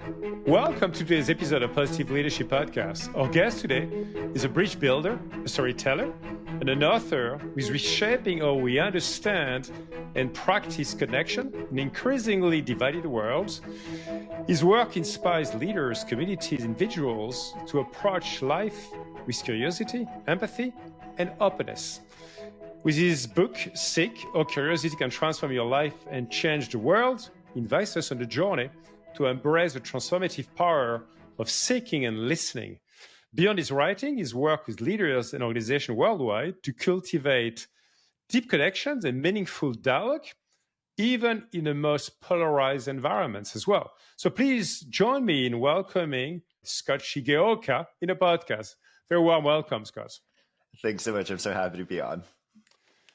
Welcome to today's episode of Positive Leadership Podcast. Our guest today is a bridge builder, a storyteller, and an author who is reshaping how we understand and practice connection in increasingly divided worlds. His work inspires leaders, communities, individuals to approach life with curiosity, empathy, and openness. With his book, Seek, How Curiosity Can Transform Your Life and Change the World, he invites us on the journey to embrace the transformative power of seeking and listening. Beyond his writing, his work with leaders and organizations worldwide to cultivate deep connections and meaningful dialogue, even in the most polarized environments as well. So please join me in welcoming Scott Shigeoka in the podcast. Very warm welcome, Scott. Thanks so much. I'm so happy to be on.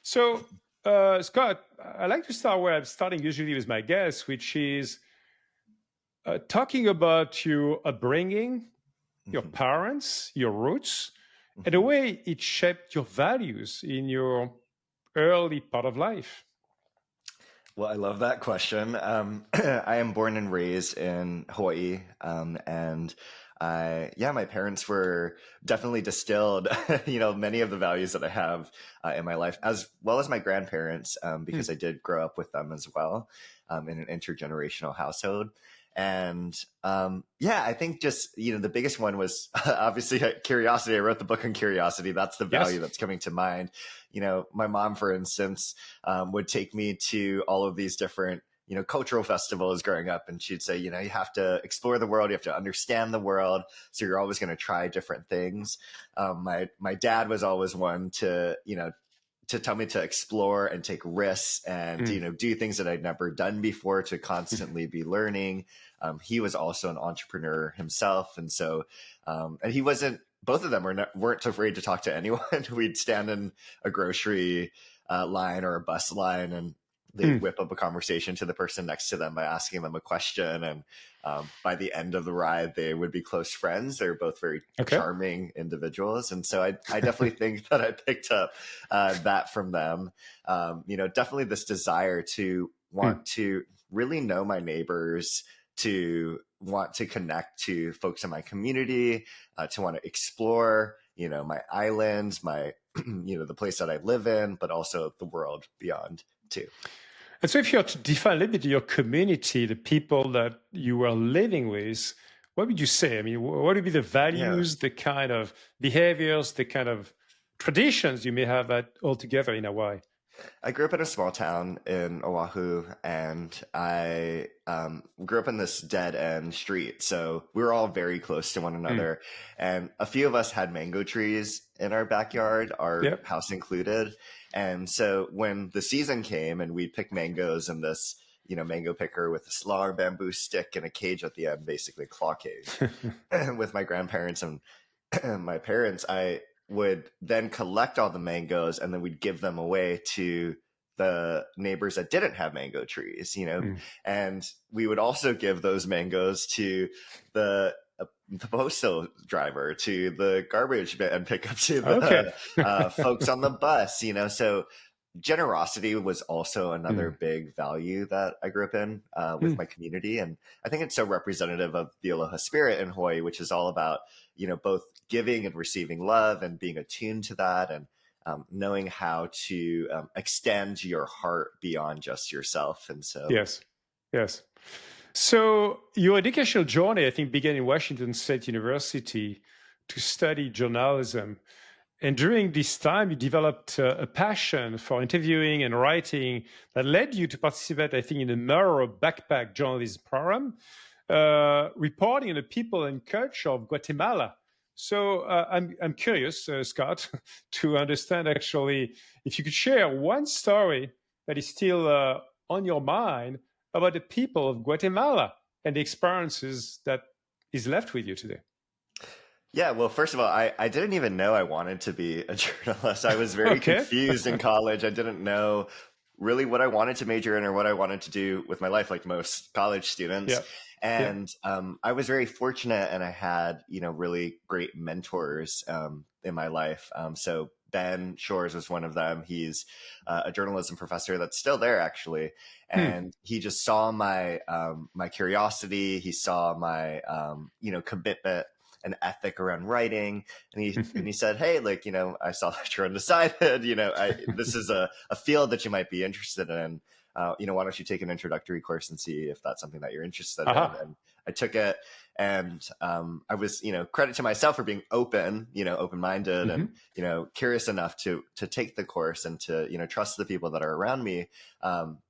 So, Scott, I like to start where I'm starting usually with my guests, which is talking about your upbringing, your parents, your roots, and the way it shaped your values in your early part of life. Well, I love that question. I am born and raised in Hawaii, and my parents were definitely distilled, many of the values that I have in my life, as well as my grandparents, because I did grow up with them as well, in an intergenerational household. And I think just, the biggest one was obviously curiosity. I wrote the book on curiosity. That's the value that's coming to mind. My mom, for instance, would take me to all of these different, cultural festivals growing up. And she'd say, you have to explore the world. You have to understand the world. So you're always going to try different things. My dad was always one to tell me to explore and take risks and, do things that I'd never done before, to constantly be learning. He was also an entrepreneur himself. And so, both of them weren't afraid to talk to anyone. We'd stand in a grocery line or a bus line, and they'd whip up a conversation to the person next to them by asking them a question. And by the end of the ride, they would be close friends. They're both very charming individuals. And so I definitely think that I picked up that from them. Definitely this desire to want to really know my neighbors, to want to connect to folks in my community, to want to explore, my islands, my, the place that I live in, but also the world beyond too. And so if you had to define a little bit your community, the people that you were living with, what would you say? I mean, what would be the values, the kind of behaviors, the kind of traditions you may have all together in Hawaii? I grew up in a small town in Oahu, and I grew up in this dead end street. So we were all very close to one another. And a few of us had mango trees in our backyard, our house included. And so when the season came and we'd pick mangoes in this, mango picker with this long bamboo stick and a cage at the end, basically a claw cage, with my grandparents and my parents, I would then collect all the mangoes, and then we'd give them away to the neighbors that didn't have mango trees, and we would also give those mangoes to the postal driver, to the garbage and pick up to the folks on the bus, so generosity was also another big value that I grew up in with my community. And I think it's so representative of the Aloha spirit in Hawaii, which is all about, both giving and receiving love and being attuned to that, and knowing how to extend your heart beyond just yourself. And so, yes. So your educational journey, I think, began in Washington State University to study journalism. And during this time, you developed a passion for interviewing and writing that led you to participate, I think, in the Murrow Backpack Journalism Program, reporting on the people and culture of Guatemala. So I'm curious, Scott, to understand, actually, if you could share one story that is still on your mind about the people of Guatemala and the experiences that is left with you today. Yeah, well, first of all, I didn't even know I wanted to be a journalist. I was very confused in college. I didn't know really what I wanted to major in or what I wanted to do with my life, like most college students. And I was very fortunate, and I had, really great mentors in my life. So Ben Shores was one of them. He's a journalism professor that's still there, actually. And he just saw my my curiosity. He saw my commitment and ethic around writing, and he said, "Hey, like, I saw that you're undecided. This is a field that you might be interested in. Why don't you take an introductory course and see if that's something that you're interested in?" And I took it, and I was, credit to myself for being open-minded, and curious enough to take the course and to trust the people that are around me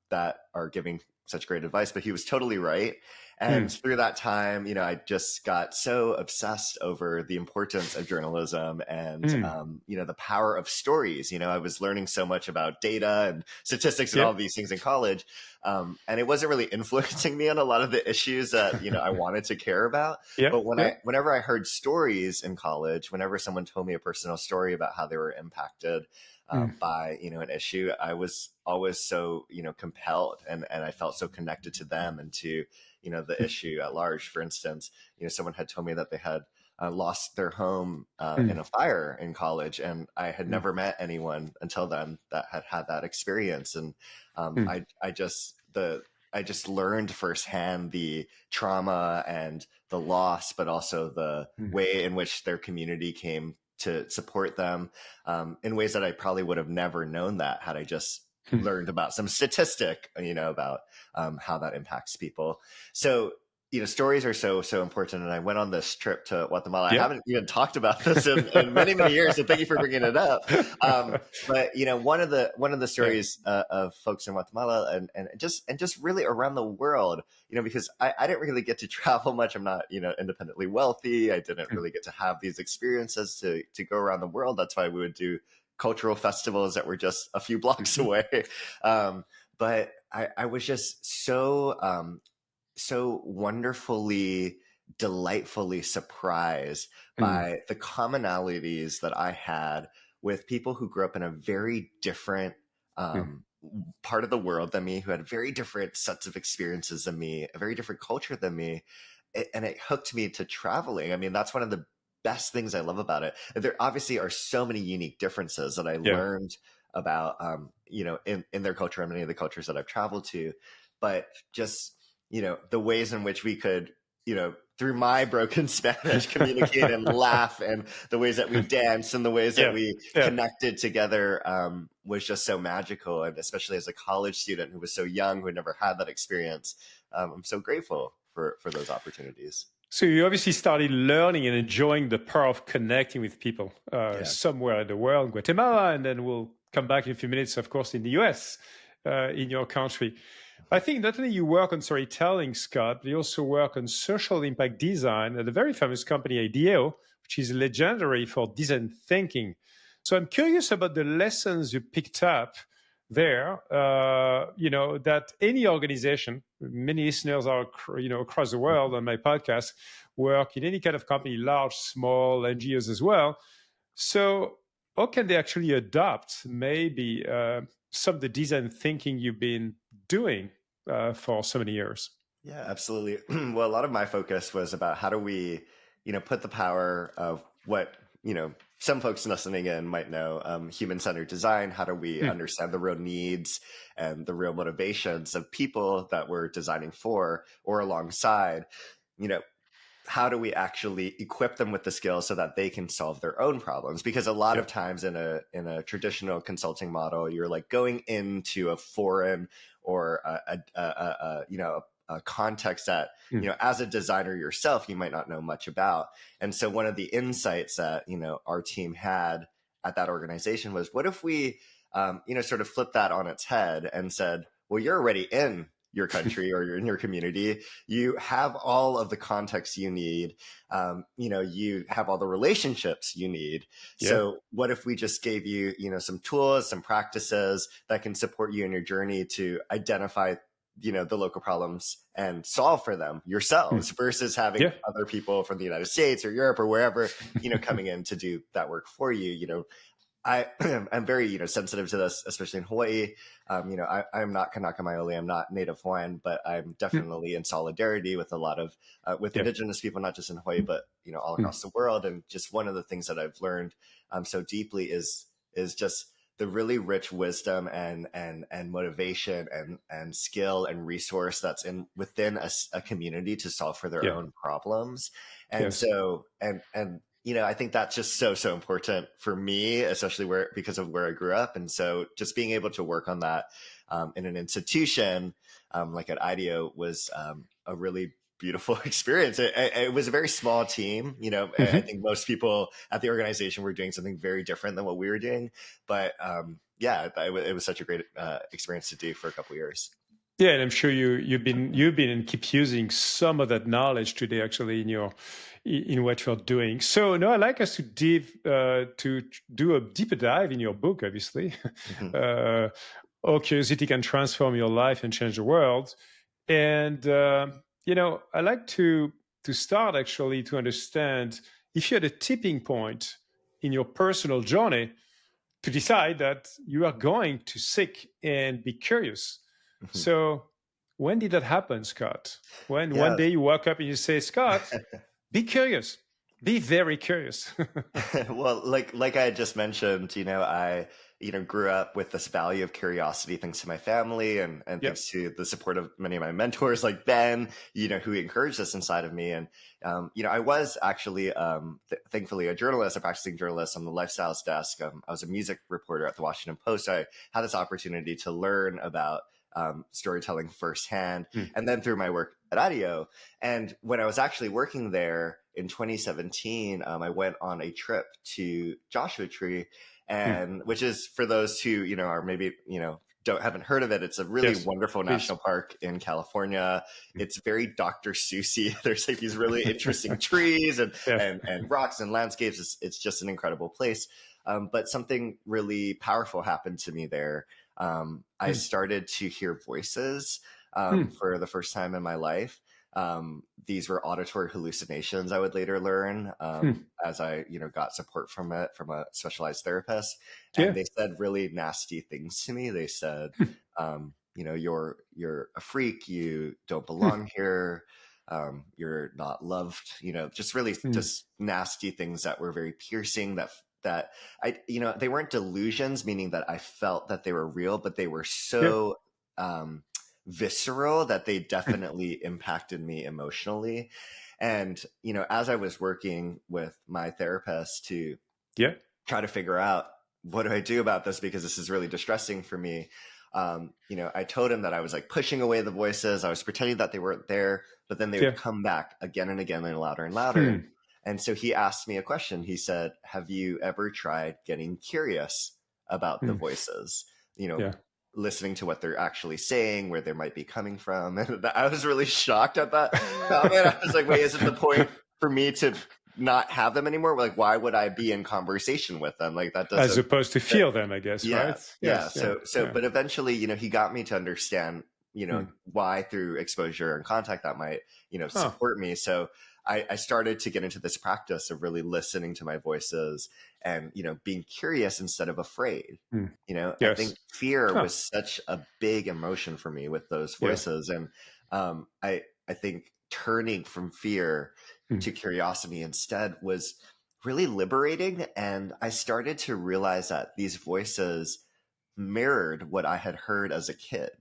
that are giving such great advice. But he was totally right. And through that time, I just got so obsessed over the importance of journalism and, the power of stories. I was learning so much about data and statistics and all of these things in college. And it wasn't really influencing me on a lot of the issues that, I wanted to care about. But whenever I heard stories in college, whenever someone told me a personal story about how they were impacted by, an issue, I was always so, compelled, and I felt so connected to them and to, the issue at large. For instance, someone had told me that they had lost their home in a fire in college, and I had never met anyone until then that had had that experience. And I just learned firsthand the trauma and the loss, but also the way in which their community came to support them in ways that I probably would have never known that had I just learned about some statistic, about how that impacts people. So, stories are so important. And I went on this trip to Guatemala. I haven't even talked about this in many, many years. So thank you for bringing it up. But one of the stories of folks in Guatemala and just really around the world, because I didn't really get to travel much. I'm not, independently wealthy. I didn't really get to have these experiences to go around the world. That's why we would do cultural festivals that were just a few blocks away. But I was just so wonderfully, delightfully surprised by the commonalities that I had with people who grew up in a very different part of the world than me, who had very different sets of experiences than me, a very different culture than me. And it hooked me to traveling. I mean, that's one of the best things I love about it. There obviously are so many unique differences that I learned about, in their culture and many of the cultures that I've traveled to, but just, the ways in which we could, through my broken Spanish, communicate and laugh, and the ways that we danced and the ways that we connected together was just so magical. And especially as a college student who was so young, who had never had that experience, I'm so grateful for those opportunities. So you obviously started learning and enjoying the power of connecting with people somewhere in the world, Guatemala, and then we'll come back in a few minutes, of course, in the US, in your country. I think not only you work on storytelling, Scott, but you also work on social impact design at a very famous company, IDEO, which is legendary for design thinking. So I'm curious about the lessons you picked up there, that any organization, many listeners are, across the world on my podcast, work in any kind of company, large, small, NGOs as well. So how can they actually adopt maybe some of the design thinking you've been doing for so many years? Yeah, absolutely. Well, a lot of my focus was about how do we, put the power of what, some folks listening in might know, human-centered design. How do we understand the real needs and the real motivations of people that we're designing for or alongside? How do we actually equip them with the skills so that they can solve their own problems? Because a lot of times in a traditional consulting model, you're like going into a foreign or a context that, as a designer yourself, you might not know much about. And so one of the insights that, our team had at that organization was, what if we, sort of flipped that on its head and said, well, you're already in your country or you're in your community. You have all of the context you need. You have all the relationships you need. Yeah. So what if we just gave you, some tools, some practices that can support you in your journey to identify, the local problems and solve for them yourselves versus having other people from the United States or Europe or wherever, coming in to do that work for you. I'm very, sensitive to this, especially in Hawaii. I'm not Kanaka Maoli. I'm not Native Hawaiian, but I'm definitely in solidarity with a lot of, with Indigenous people, not just in Hawaii, but, all across the world. And just one of the things that I've learned so deeply is is just the really rich wisdom and motivation and skill and resource that's in within a community to solve for their Yeah. own problems. And Yes. so and you know, I think that's just so important for me, especially because of where I grew up. And so just being able to work on that in an institution like at IDEO was a really beautiful experience. It was a very small team. You know, I Hmm. think most people at the organization were doing something very different than what we were doing. But yeah, it was such a great experience to do for a couple of years. Yeah, and I'm sure you've been and keep using some of that knowledge today, actually, in what you're doing. So, no, I'd like us to do a deeper dive in your book. Obviously, Mhm. uh, all curiosity can transform your life and change the world. And I like to start actually to understand if you had a tipping point in your personal journey to decide that you are going to seek and be curious. Mhm. So, when did that happen, Scott? When one Yeah. day you woke up and you say, Scott, be curious, be very curious. Well, like I had just mentioned, you know, I grew up with this value of curiosity thanks to my family and Yep. thanks to the support of many of my mentors like Ben, who encouraged this inside of me. And I was actually thankfully a journalist, a practicing journalist on the lifestyles desk. I was a music reporter at the Washington Post. I had this opportunity to learn about storytelling firsthand, Mm, and then through my work at Audio. And when I was actually working there in 2017, I went on a trip to Joshua Tree, mm. and which is for those who are maybe haven't heard of it. It's a really Yes, wonderful please. national park in California. Mm. It's very Dr. Seussy. There's like these really interesting trees and Yeah. and rocks and landscapes. It's just an incredible place. But something really powerful happened to me there. I Mm, started to hear voices mm, for the first time in my life. These were auditory hallucinations, I would later learn mm. as I, got support from a specialized therapist. And Yeah. they said really nasty things to me. They said, Mm, you're a freak. You don't mm, belong here. You're not loved. Just really mm. just nasty things that were very piercing. That they weren't delusions, meaning that I felt that they were real, but they were Yeah. so um, visceral that they Mm. definitely impacted me emotionally. And, as I was working with my therapist to Yeah. try to figure out what do I do about this because this is really distressing for me. I told him that I was like pushing away the voices. I was pretending that they weren't there, but then they would Yeah. come back again and again and louder and louder. Hmm. And so he asked me a question. He said, "Have you ever tried getting curious about the Mm. voices? Yeah. Listening to what they're actually saying, where they might be coming from?" And I was really shocked at that comment. I was like, "Wait, is it the point for me to not have them anymore? Like, why would I be in conversation with them? Like, that As doesn't." opposed to That, feel them, I guess, yeah, right? yeah. Yes. Yeah. So, Yeah. but eventually, he got me to understand, Mm. why through exposure and contact that might, Huh. support me. So I started to get into this practice of really listening to my voices and, being curious instead of afraid. Mm. I Yes. think fear Huh. was such a big emotion for me with those Yeah. voices. And I think turning from fear Mm. to curiosity instead was really liberating. And I started to realize that these voices mirrored what I had heard as a kid,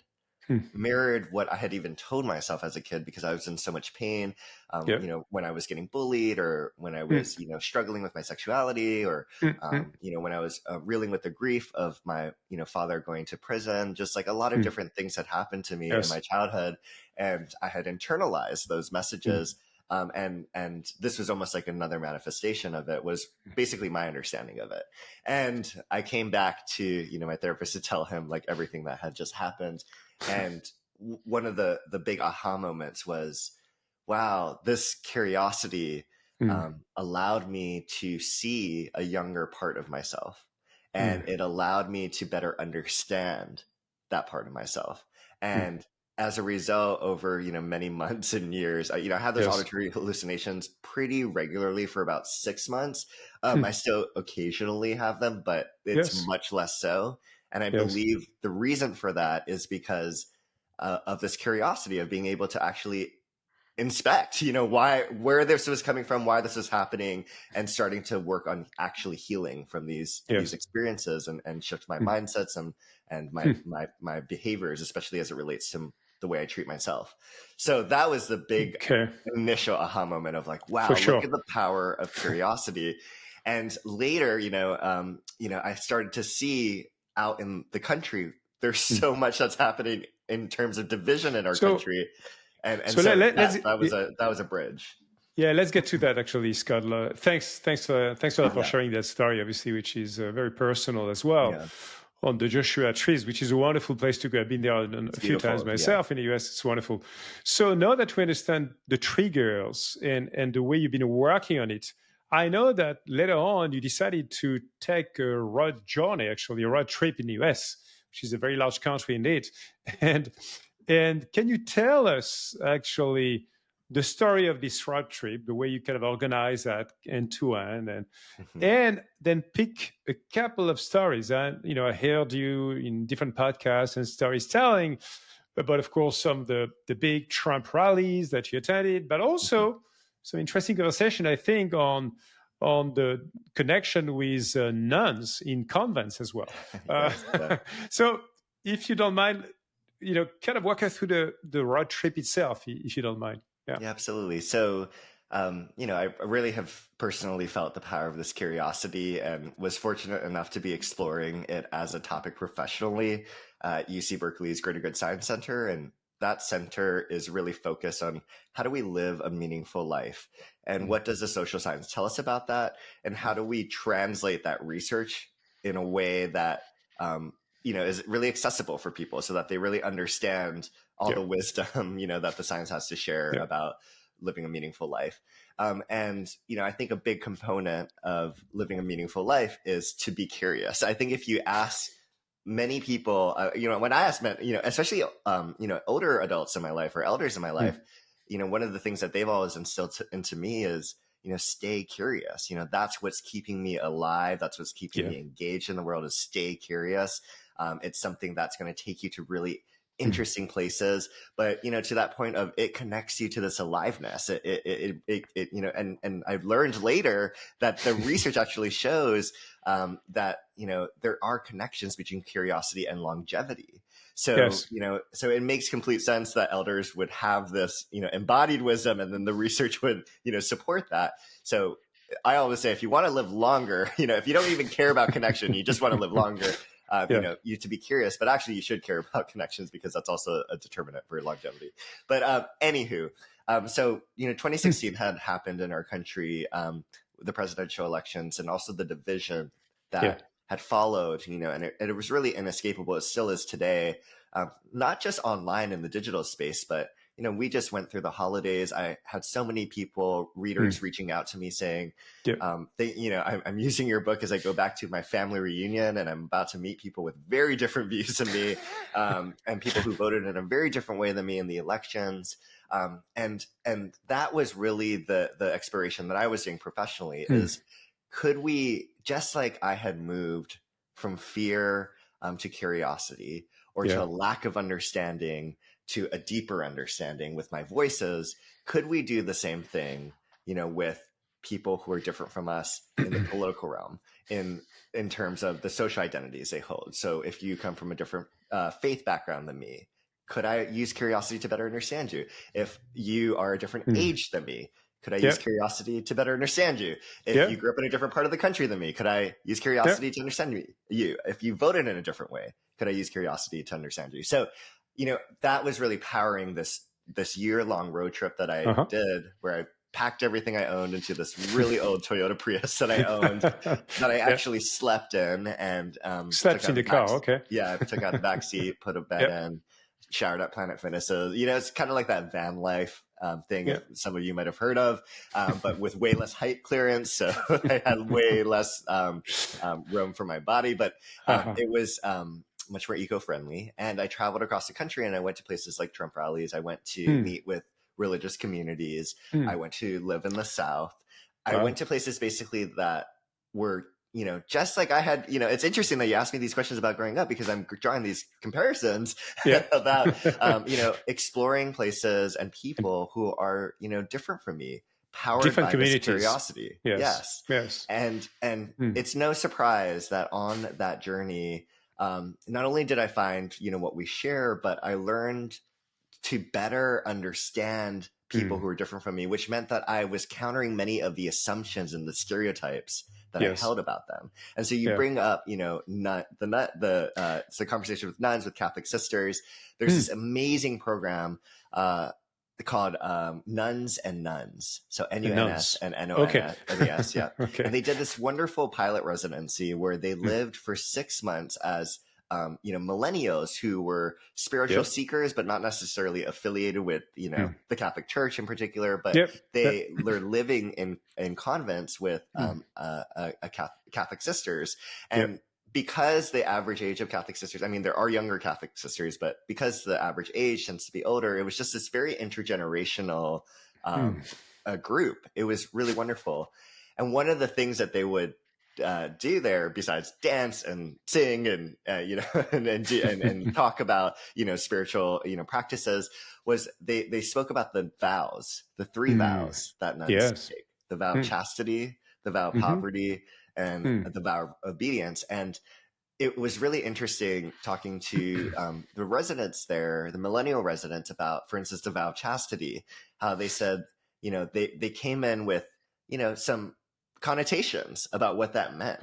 Mm. mirrored what I had even told myself as a kid because I was in so much pain, Yeah. when I was getting bullied or when I Mm. was, struggling with my sexuality or, Mm. Mm. when I was reeling with the grief of my, father going to prison, just like a lot of Mm. different things had happened to me in my Yes. childhood. And I had internalized those Mm. messages. And this was almost like another manifestation of it was basically my understanding of it. And I came back to, my therapist to tell him like everything that had just happened. And one of the big aha moments was, wow, this curiosity Mm. allowed me to see a younger part of myself. And Mm. it allowed me to better understand that part of myself. Mm. And as a result, over many months and years, I had those Yes. auditory hallucinations pretty regularly for about 6 months. I Mm. still occasionally have them, but it's Yes. much less so. And I Yes. believe the reason for that is because of this curiosity of being able to actually inspect, where this was coming from, why this was happening, and starting to work on actually healing from these experiences and shift my mindsets and my behaviors, especially as it relates to the way I treat myself. So that was the big initial aha moment of like, wow, look at the power of curiosity. And later, I started to see out in the country, there's so much that's happening in terms of division in our country. And so that was a bridge. Yeah, let's get to that actually, Scott. Thanks for sharing that story, obviously, which is very personal as well, on the Joshua trees, which is a wonderful place to go. I've been there a few times myself in the US. It's wonderful. So now that we understand the triggers and the way you've been working on it, I know that later on you decided to take a road journey, actually a road trip in the US, which is a very large country indeed. And can you tell us actually the story of this road trip, the way you kind of organize that end to end, and then pick a couple of stories? And I heard you in different podcasts and stories telling about, of course, some of the big Trump rallies that you attended, but also some interesting conversation, I think, on the connection with nuns in convents as well. So if you don't mind, kind of walk us through the road trip itself, if you don't mind. Yeah, absolutely. So, I really have personally felt the power of this curiosity and was fortunate enough to be exploring it as a topic professionally at UC Berkeley's Greater Good Science Center. And that center is really focused on how do we live a meaningful life, and what does the social science tell us about that, and how do we translate that research in a way that is really accessible for people, so that they really understand all the wisdom that the science has to share about living a meaningful life. And I think a big component of living a meaningful life is to be curious. I think if you ask many people, when I ask men, especially, older adults in my life or elders in my life, one of the things that they've always instilled into me is, stay curious. That's what's keeping me alive. That's what's keeping me engaged in the world, is stay curious. It's something that's going to take you to really interesting places, but to that point of it connects you to this aliveness. And I've learned later that the research actually shows that there are connections between curiosity and longevity. So so it makes complete sense that elders would have this embodied wisdom, and then the research would support that. So I always say, if you want to live longer, if you don't even care about connection, you just want to live longer. You to be curious, but actually you should care about connections, because that's also a determinant for longevity. But anywho, so 2016 had happened in our country, the presidential elections, and also the division that had followed. And it was really inescapable. It still is today, not just online in the digital space, but we just went through the holidays. I had so many people, readers, reaching out to me saying, I'm using your book as I go back to my family reunion, and I'm about to meet people with very different views than me, and people who voted in a very different way than me in the elections. And that was really the exploration that I was doing professionally, is could we, just like I had moved from fear to curiosity, or to a lack of understanding to a deeper understanding with my voices, could we do the same thing, with people who are different from us in the political realm, in terms of the social identities they hold? So if you come from a different faith background than me, could I use curiosity to better understand you? If you are a different age than me, could I use curiosity to better understand you? If you grew up in a different part of the country than me, could I use curiosity to understand you? If you voted in a different way, could I use curiosity to understand you? So that was really powering this year-long road trip that I did, where I packed everything I owned into this really old Toyota Prius that I owned, that I actually slept in, and slept in the car. Okay. Yeah, I took out the back seat, put a bed in, showered at Planet Fitness. So it's kind of like that van life thing some of you might have heard of, but with way less height clearance. So I had way less room for my body, but it was much more eco-friendly. And I traveled across the country, and I went to places like Trump rallies. I went to meet with religious communities. I went to live in the South. I went to places basically that were just like I had, it's interesting that you asked me these questions about growing up, because I'm drawing these comparisons Yeah. about, exploring places and people who are, different from me, powered Different by this communities. curiosity. Yes. Yes. Yes. And it's no surprise that on that journey, not only did I find, what we share, but I learned to better understand people who are different from me, which meant that I was countering many of the assumptions and the stereotypes that I Yes. held about them. And so you Yeah. bring up, the conversation with nuns, with Catholic sisters. There's this amazing program called Nuns and Nuns. So NUNS and NONS. Okay. NES, yeah. Okay. And they did this wonderful pilot residency where they lived for 6 months as millennials who were spiritual seekers, but not necessarily affiliated with, the Catholic Church in particular, but they were living in convents with Catholic sisters. And because the average age of Catholic sisters, I mean, there are younger Catholic sisters, but because the average age tends to be older, it was just this very intergenerational group. It was really wonderful. And one of the things that they would do there, besides dance and sing and and talk about spiritual practices, was they spoke about the vows, the 3 vows that nuns take: the vow of chastity, the vow of poverty, and the vow of obedience. And it was really interesting talking to the residents there, the millennial residents, about, for instance, the vow of chastity, how they said, they came in with, some connotations about what that meant.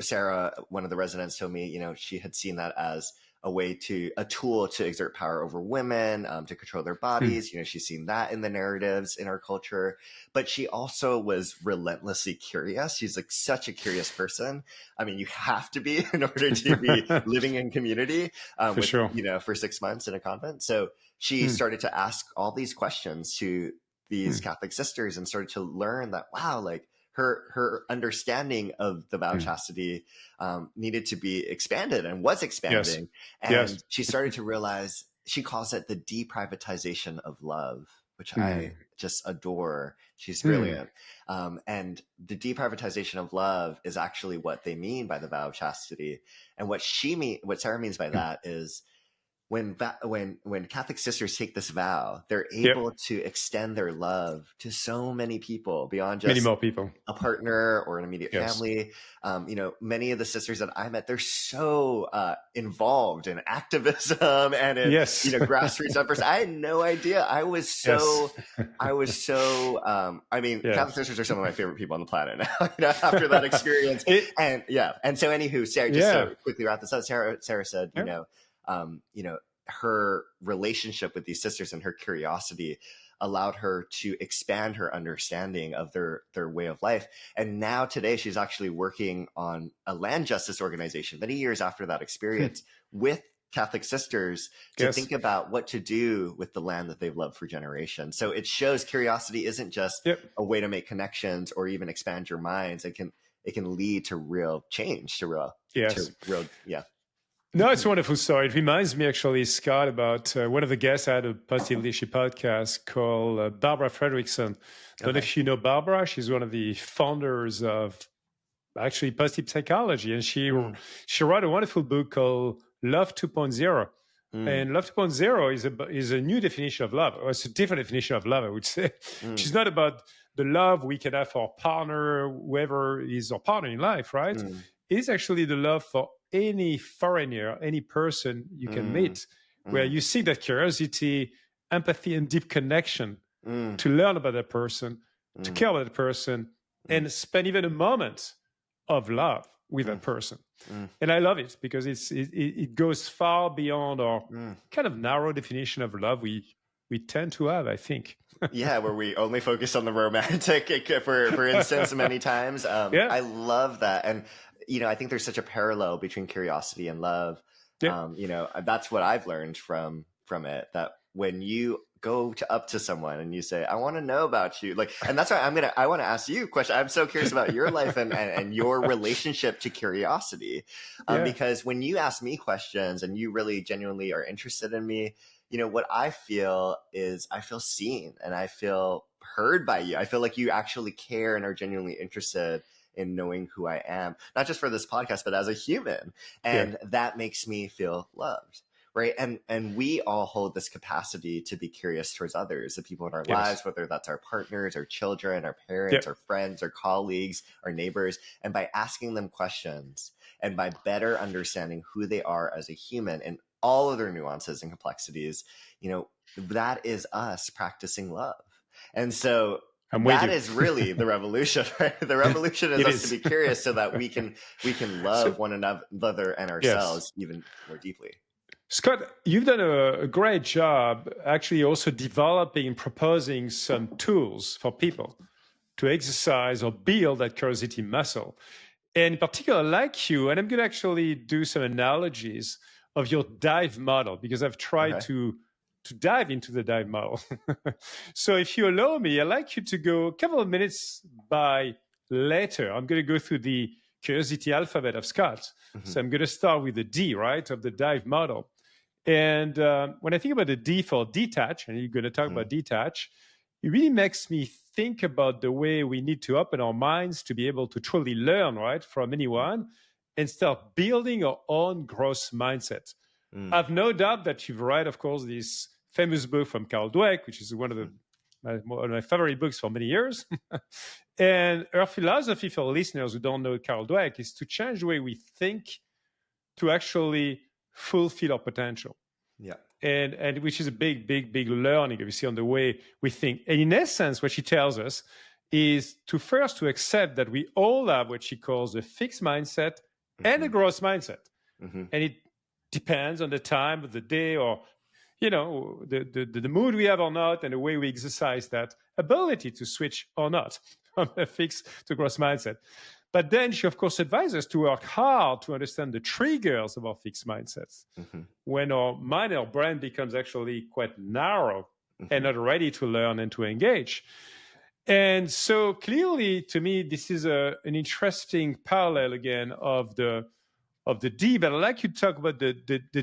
Sarah, one of the residents, told me, she had seen that as a tool to exert power over women, to control their bodies. She's seen that in the narratives in our culture, but she also was relentlessly curious. She's like such a curious person. I mean, you have to be in order to be living in community, for 6 months in a convent. So she started to ask all these questions to these Catholic sisters and started to learn that, wow, like her understanding of the vow of chastity needed to be expanded, and was expanding. And she started to realize, she calls it the deprivatization of love, which I just adore. She's brilliant. And the deprivatization of love is actually what they mean by the vow of chastity. And what Sarah means by that is, when Catholic sisters take this vow, they're able to extend their love to so many people beyond just many more people, a partner or an immediate family. Many of the sisters that I met, they're so involved in activism and in grassroots efforts. I had no idea. I mean, Catholic sisters are some of my favorite people on the planet now. After that experience, and so anywho, Sarah, just to quickly wrap this up, Sarah said, her relationship with these sisters and her curiosity allowed her to expand her understanding of their way of life. And now today she's actually working on a land justice organization many years after that experience with Catholic sisters to think about what to do with the land that they've loved for generations. So it shows curiosity isn't just a way to make connections or even expand your minds. It can lead to real change, to real. No, it's a wonderful story. It reminds me, actually, Scott, about one of the guests I had a Positive Leadership podcast called Barbara Fredrickson. I don't know if you know Barbara. She's one of the founders of actually positive psychology. And she wrote a wonderful book called Love 2.0. And Love 2.0 is a new definition of love. Or it's a different definition of love, I would say. She's not about the love we can have for our partner, whoever is our partner in life, right? It's actually the love for any foreigner, any person you can meet, where you see that curiosity, empathy, and deep connection to learn about that person, to care about that person, and spend even a moment of love with that person. And I love it because it goes far beyond our kind of narrow definition of love we tend to have, I think. Where we only focus on the romantic, for instance, many times. I love that. And I think there's such a parallel between curiosity and love. That's what I've learned from it, that when you go up to someone and you say, I want to know about you, and that's why I want to ask you a question. I'm so curious about your life and your relationship to curiosity. Because when you ask me questions and you really genuinely are interested in me, what I feel is I feel seen and I feel heard by you. I feel like you actually care and are genuinely interested in knowing who I am, not just for this podcast, but as a human. And that makes me feel loved. Right. And we all hold this capacity to be curious towards others, the people in our lives, whether that's our partners, our children, our parents, our friends, our colleagues, our neighbors. And by asking them questions and by better understanding who they are as a human and all of their nuances and complexities, that is us practicing love. And so that is really the revolution, right? The revolution is us to be curious so that we can love one another and ourselves even more deeply. Scott, you've done a great job actually also developing and proposing some tools for people to exercise or build that curiosity muscle. And in particular, like you, and I'm going to actually do some analogies of your dive model because I've tried to dive into the dive model. So if you allow me, I'd like you to go a couple of minutes by later. I'm going to go through the curiosity alphabet of Scott. So I'm going to start with the D, right, of the dive model. And when I think about the D for detach, and you're going to talk about detach, it really makes me think about the way we need to open our minds to be able to truly learn, right, from anyone and start building our own growth mindset. I've no doubt that you've read, of course, this famous book from Carol Dweck, which is one of my favorite books for many years. And her philosophy for listeners who don't know Carol Dweck is to change the way we think to actually fulfill our potential. Yeah. And which is a big learning, obviously, on the way we think. And in essence, what she tells us is to accept that we all have what she calls a fixed mindset and a growth mindset. And it depends on the time of the day or, the mood we have or not, and the way we exercise that ability to switch or not from a fixed to growth mindset. But then she, of course, advises us to work hard to understand the triggers of our fixed mindsets. When our mind, our brain becomes actually quite narrow and not ready to learn and to engage. And so clearly, to me, this is an interesting parallel again of the D. But I'd like you to talk about the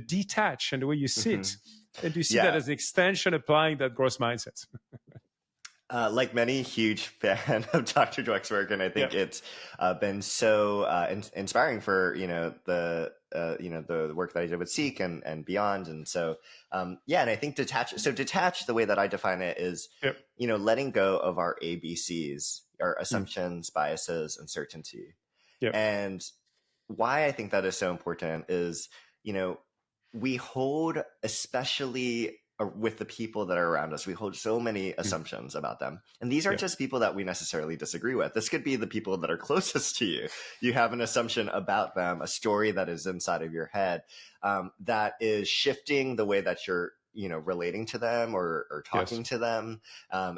detach and the way you sit. And do you see that as an extension applying that growth mindset? Like many, huge fan of Dr. Dweck's work, and I think it's been so inspiring for the work that I did with Seek and beyond. And so and I think detach. The way that I define it is letting go of our ABCs, our assumptions, biases, and certainty. And why I think that is so important is we hold, especially with the people that are around us, we hold so many assumptions about them. And these aren't just people that we necessarily disagree with. This could be the people that are closest to you. You have an assumption about them, a story that is inside of your head that is shifting the way that you're, relating to them or talking to them.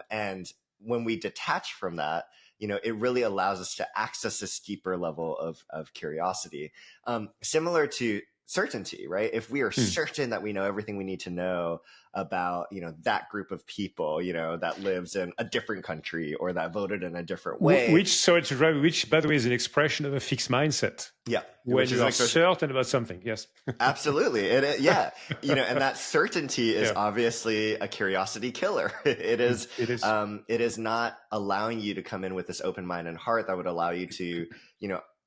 And when we detach from that, it really allows us to access this deeper level of curiosity, similar to certainty, right? If we are certain that we know everything we need to know about, that group of people, that lives in a different country or that voted in a different way. Which, by the way, is an expression of a fixed mindset. Yeah. When you are certain about something. Yes. Absolutely. And that certainty is obviously a curiosity killer. It is. It is not allowing you to come in with this open mind and heart that would allow you to,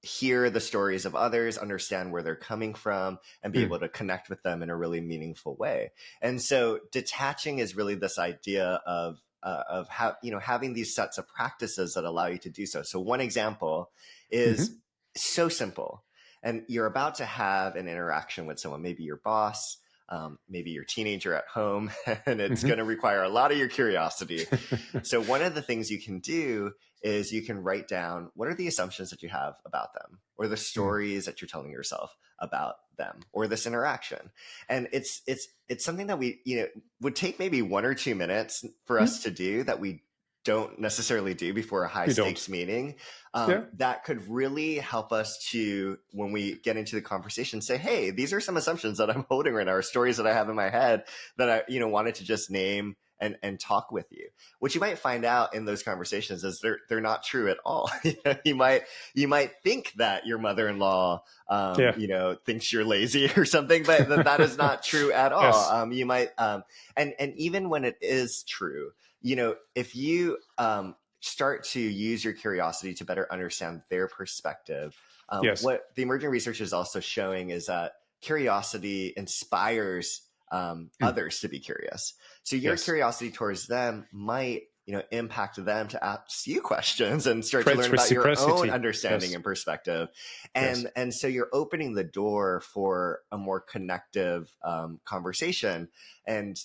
hear the stories of others, understand where they're coming from, and be able to connect with them in a really meaningful way. And so detaching is really this idea of how, having these sets of practices that allow you to do so. So one example is so simple, and you're about to have an interaction with someone, maybe your boss, maybe your teenager at home, and it's going to require a lot of your curiosity. So one of the things you can do is you can write down what are the assumptions that you have about them, or the stories that you're telling yourself about them, or this interaction. And it's something that we, would take maybe 1 or 2 minutes for us to do that we don't necessarily do before a high stakes meeting. That could really help us to, when we get into the conversation, say, hey, these are some assumptions that I'm holding right now, or stories that I have in my head that I, wanted to just name and talk with you. What you might find out in those conversations is they're not true at all. You might think that your mother-in-law, thinks you're lazy or something, but that is not true at all. You might, and even when it is true, if you start to use your curiosity to better understand their perspective, Yes. what the emerging research is also showing is that curiosity inspires others to be curious. So your Yes. curiosity towards them might, impact them to ask you questions and start to Creates learn about your own reciprocity. understanding Yes. and perspective. Yes. And so you're opening the door for a more connective conversation, and,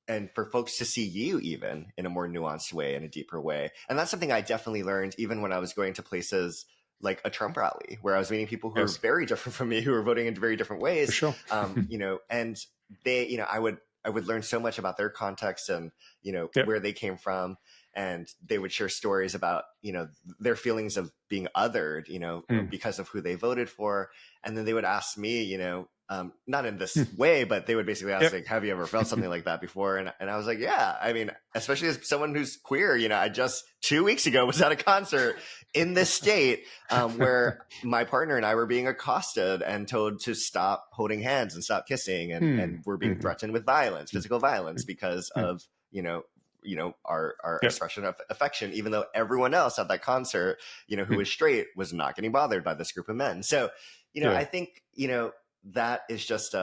and for folks to see you even in a more nuanced way, in a deeper way. And that's something I definitely learned even when I was going to places like a Trump rally, where I was meeting people who Yes. are very different from me, who are voting in very different ways. For sure. And they, I would learn so much about their context and, Yep. where they came from. And they would share stories about, their feelings of being othered, because of who they voted for. And then they would ask me, not in this way, but they would basically ask, like, have you ever felt something like that before? And I was like, yeah, I mean, especially as someone who's queer, I just 2 weeks ago was at a concert in this state where my partner and I were being accosted and told to stop holding hands and stop kissing. And we're being threatened with violence, physical violence, because of, our expression of affection, even though everyone else at that concert, who was straight, was not getting bothered by this group of men. So, I think, that is just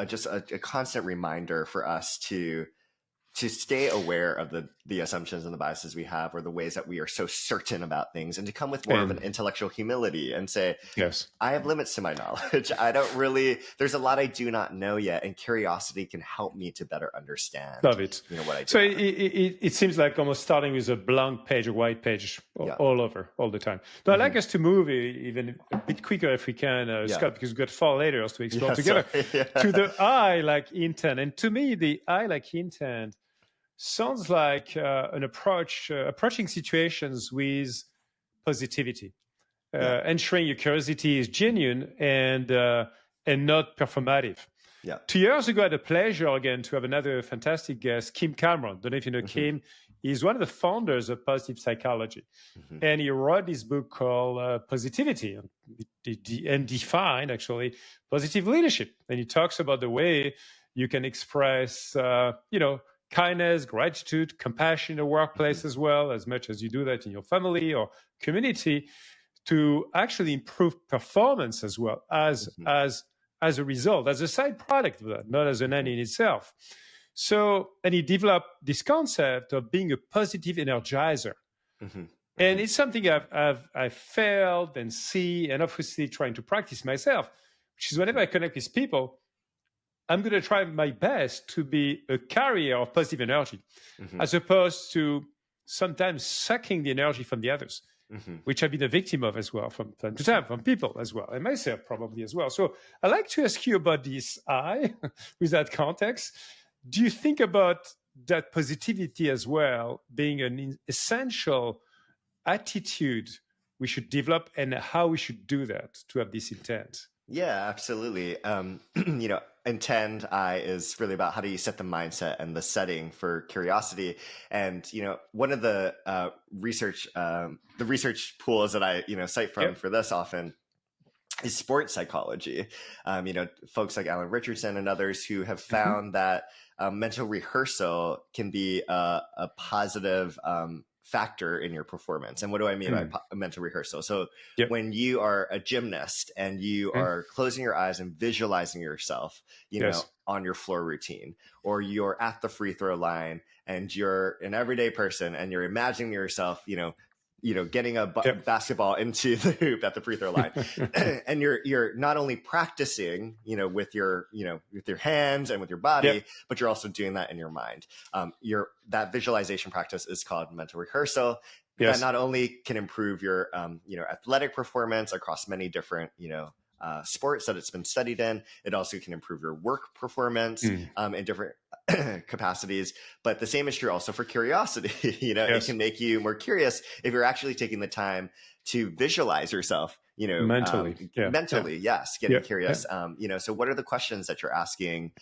just a constant reminder for us to stay aware of the assumptions and the biases we have, or the ways that we are so certain about things, and to come with more of an intellectual humility and say, yes, I have limits to my knowledge. There's a lot I do not know yet, and curiosity can help me to better understand. Love it. What I do. So it seems like almost starting with a blank page, a white page, all over, all the time. But I'd like us to move even a bit quicker if we can, Scott, because we've got 4 layers to explore together. To the I like intent. And to me, the I like intent sounds like an approaching situations with positivity, ensuring your curiosity is genuine and not performative. Yeah. 2 years ago, I had the pleasure again to have another fantastic guest, Kim Cameron. Don't know if you know Kim. He's one of the founders of positive psychology, and he wrote this book called Positivity and define actually positive leadership. And he talks about the way you can express, kindness, gratitude, compassion in the workplace as well, as much as you do that in your family or community, to actually improve performance as well as a result, as a side product of that, not as an end in itself. So, and he developed this concept of being a positive energizer. And it's something I've felt and see, and obviously trying to practice myself, which is whenever I connect with people, I'm going to try my best to be a carrier of positive energy, as opposed to sometimes sucking the energy from the others, which I've been a victim of as well from time to time, from people as well, and myself probably as well. So I'd like to ask you about this I, with that context. Do you think about that positivity as well being an essential attitude we should develop, and how we should do that to have this intent? Yeah, absolutely. Intend I is really about how do you set the mindset and the setting for curiosity. And, one of the research pools that I, cite from for this often is sports psychology. Folks like Alan Richardson and others who have found that mental rehearsal can be a positive factor in your performance. And what do I mean by mental rehearsal? So when you are a gymnast and you are closing your eyes and visualizing yourself, on your floor routine, or you're at the free throw line and you're an everyday person and you're imagining yourself, getting a basketball into the hoop at the free throw line, and you're not only practicing, with your hands and with your body, but you're also doing that in your mind. That visualization practice is called mental rehearsal. That not only can improve your, athletic performance across many different, sports that it's been studied in. It also can improve your work performance in different capacities. But the same is true also for curiosity. It can make you more curious if you're actually taking the time to visualize yourself Mentally. mentally, yes, getting Yeah. curious. So what are the questions that you're asking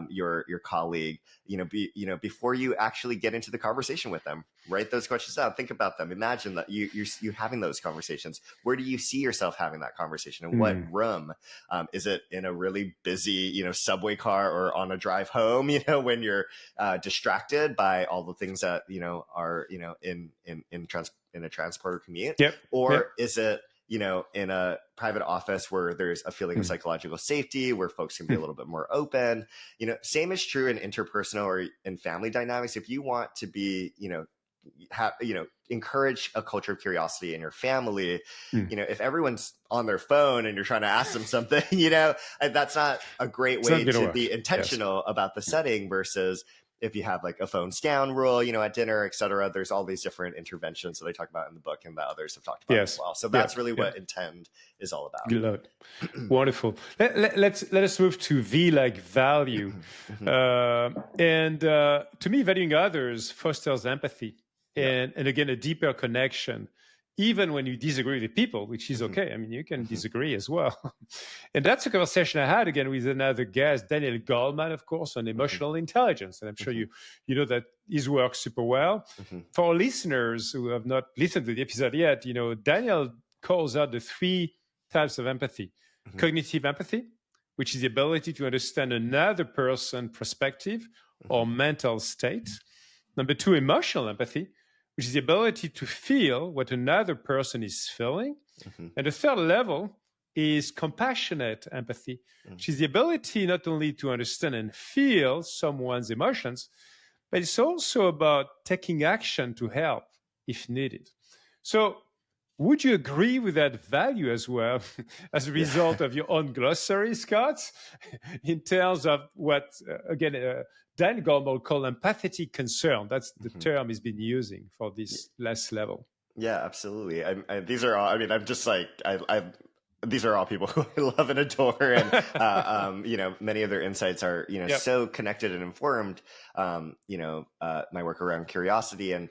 your colleague, before you actually get into the conversation with them? Write those questions down. Think about them. Imagine that you having those conversations. Where do you see yourself having that conversation? In what room? Is it in a really busy, subway car or on a drive home? When you're distracted by all the things that are in a transporter commute, Yep. or is it in a private office where there's a feeling of psychological safety, where folks can be a little bit more open? Same is true in interpersonal or in family dynamics. If you want to be, encourage a culture of curiosity in your family, if everyone's on their phone and you're trying to ask them something, that's not a great way to be intentional about the setting, versus if you have like a phones down rule, at dinner, et cetera. There's all these different interventions that I talk about in the book and that others have talked about as well. So that's really what Intend is all about. Good. Wonderful. Let us move to V like value. And to me, valuing others fosters empathy and again, a deeper connection, even when you disagree with people, which is okay. I mean, you can disagree as well. And that's a conversation I had again with another guest, Daniel Goleman, of course, on emotional intelligence. And I'm sure you know that his work super well. For our listeners who have not listened to the episode yet, Daniel calls out the 3 types of empathy. Cognitive empathy, which is the ability to understand another person's perspective or mental state. Number 2, emotional empathy, which is the ability to feel what another person is feeling. And the third level is compassionate empathy, which is the ability not only to understand and feel someone's emotions, but it's also about taking action to help if needed. So would you agree with that value as well as a result of your own glossary, Scott, in terms of what, Dan Goleman called empathetic concern? That's the term he's been using for this last level. Yeah, absolutely. These are all, I'm just like, these are all people who I love and adore. And, many of their insights are, so connected and informed, my work around curiosity. And,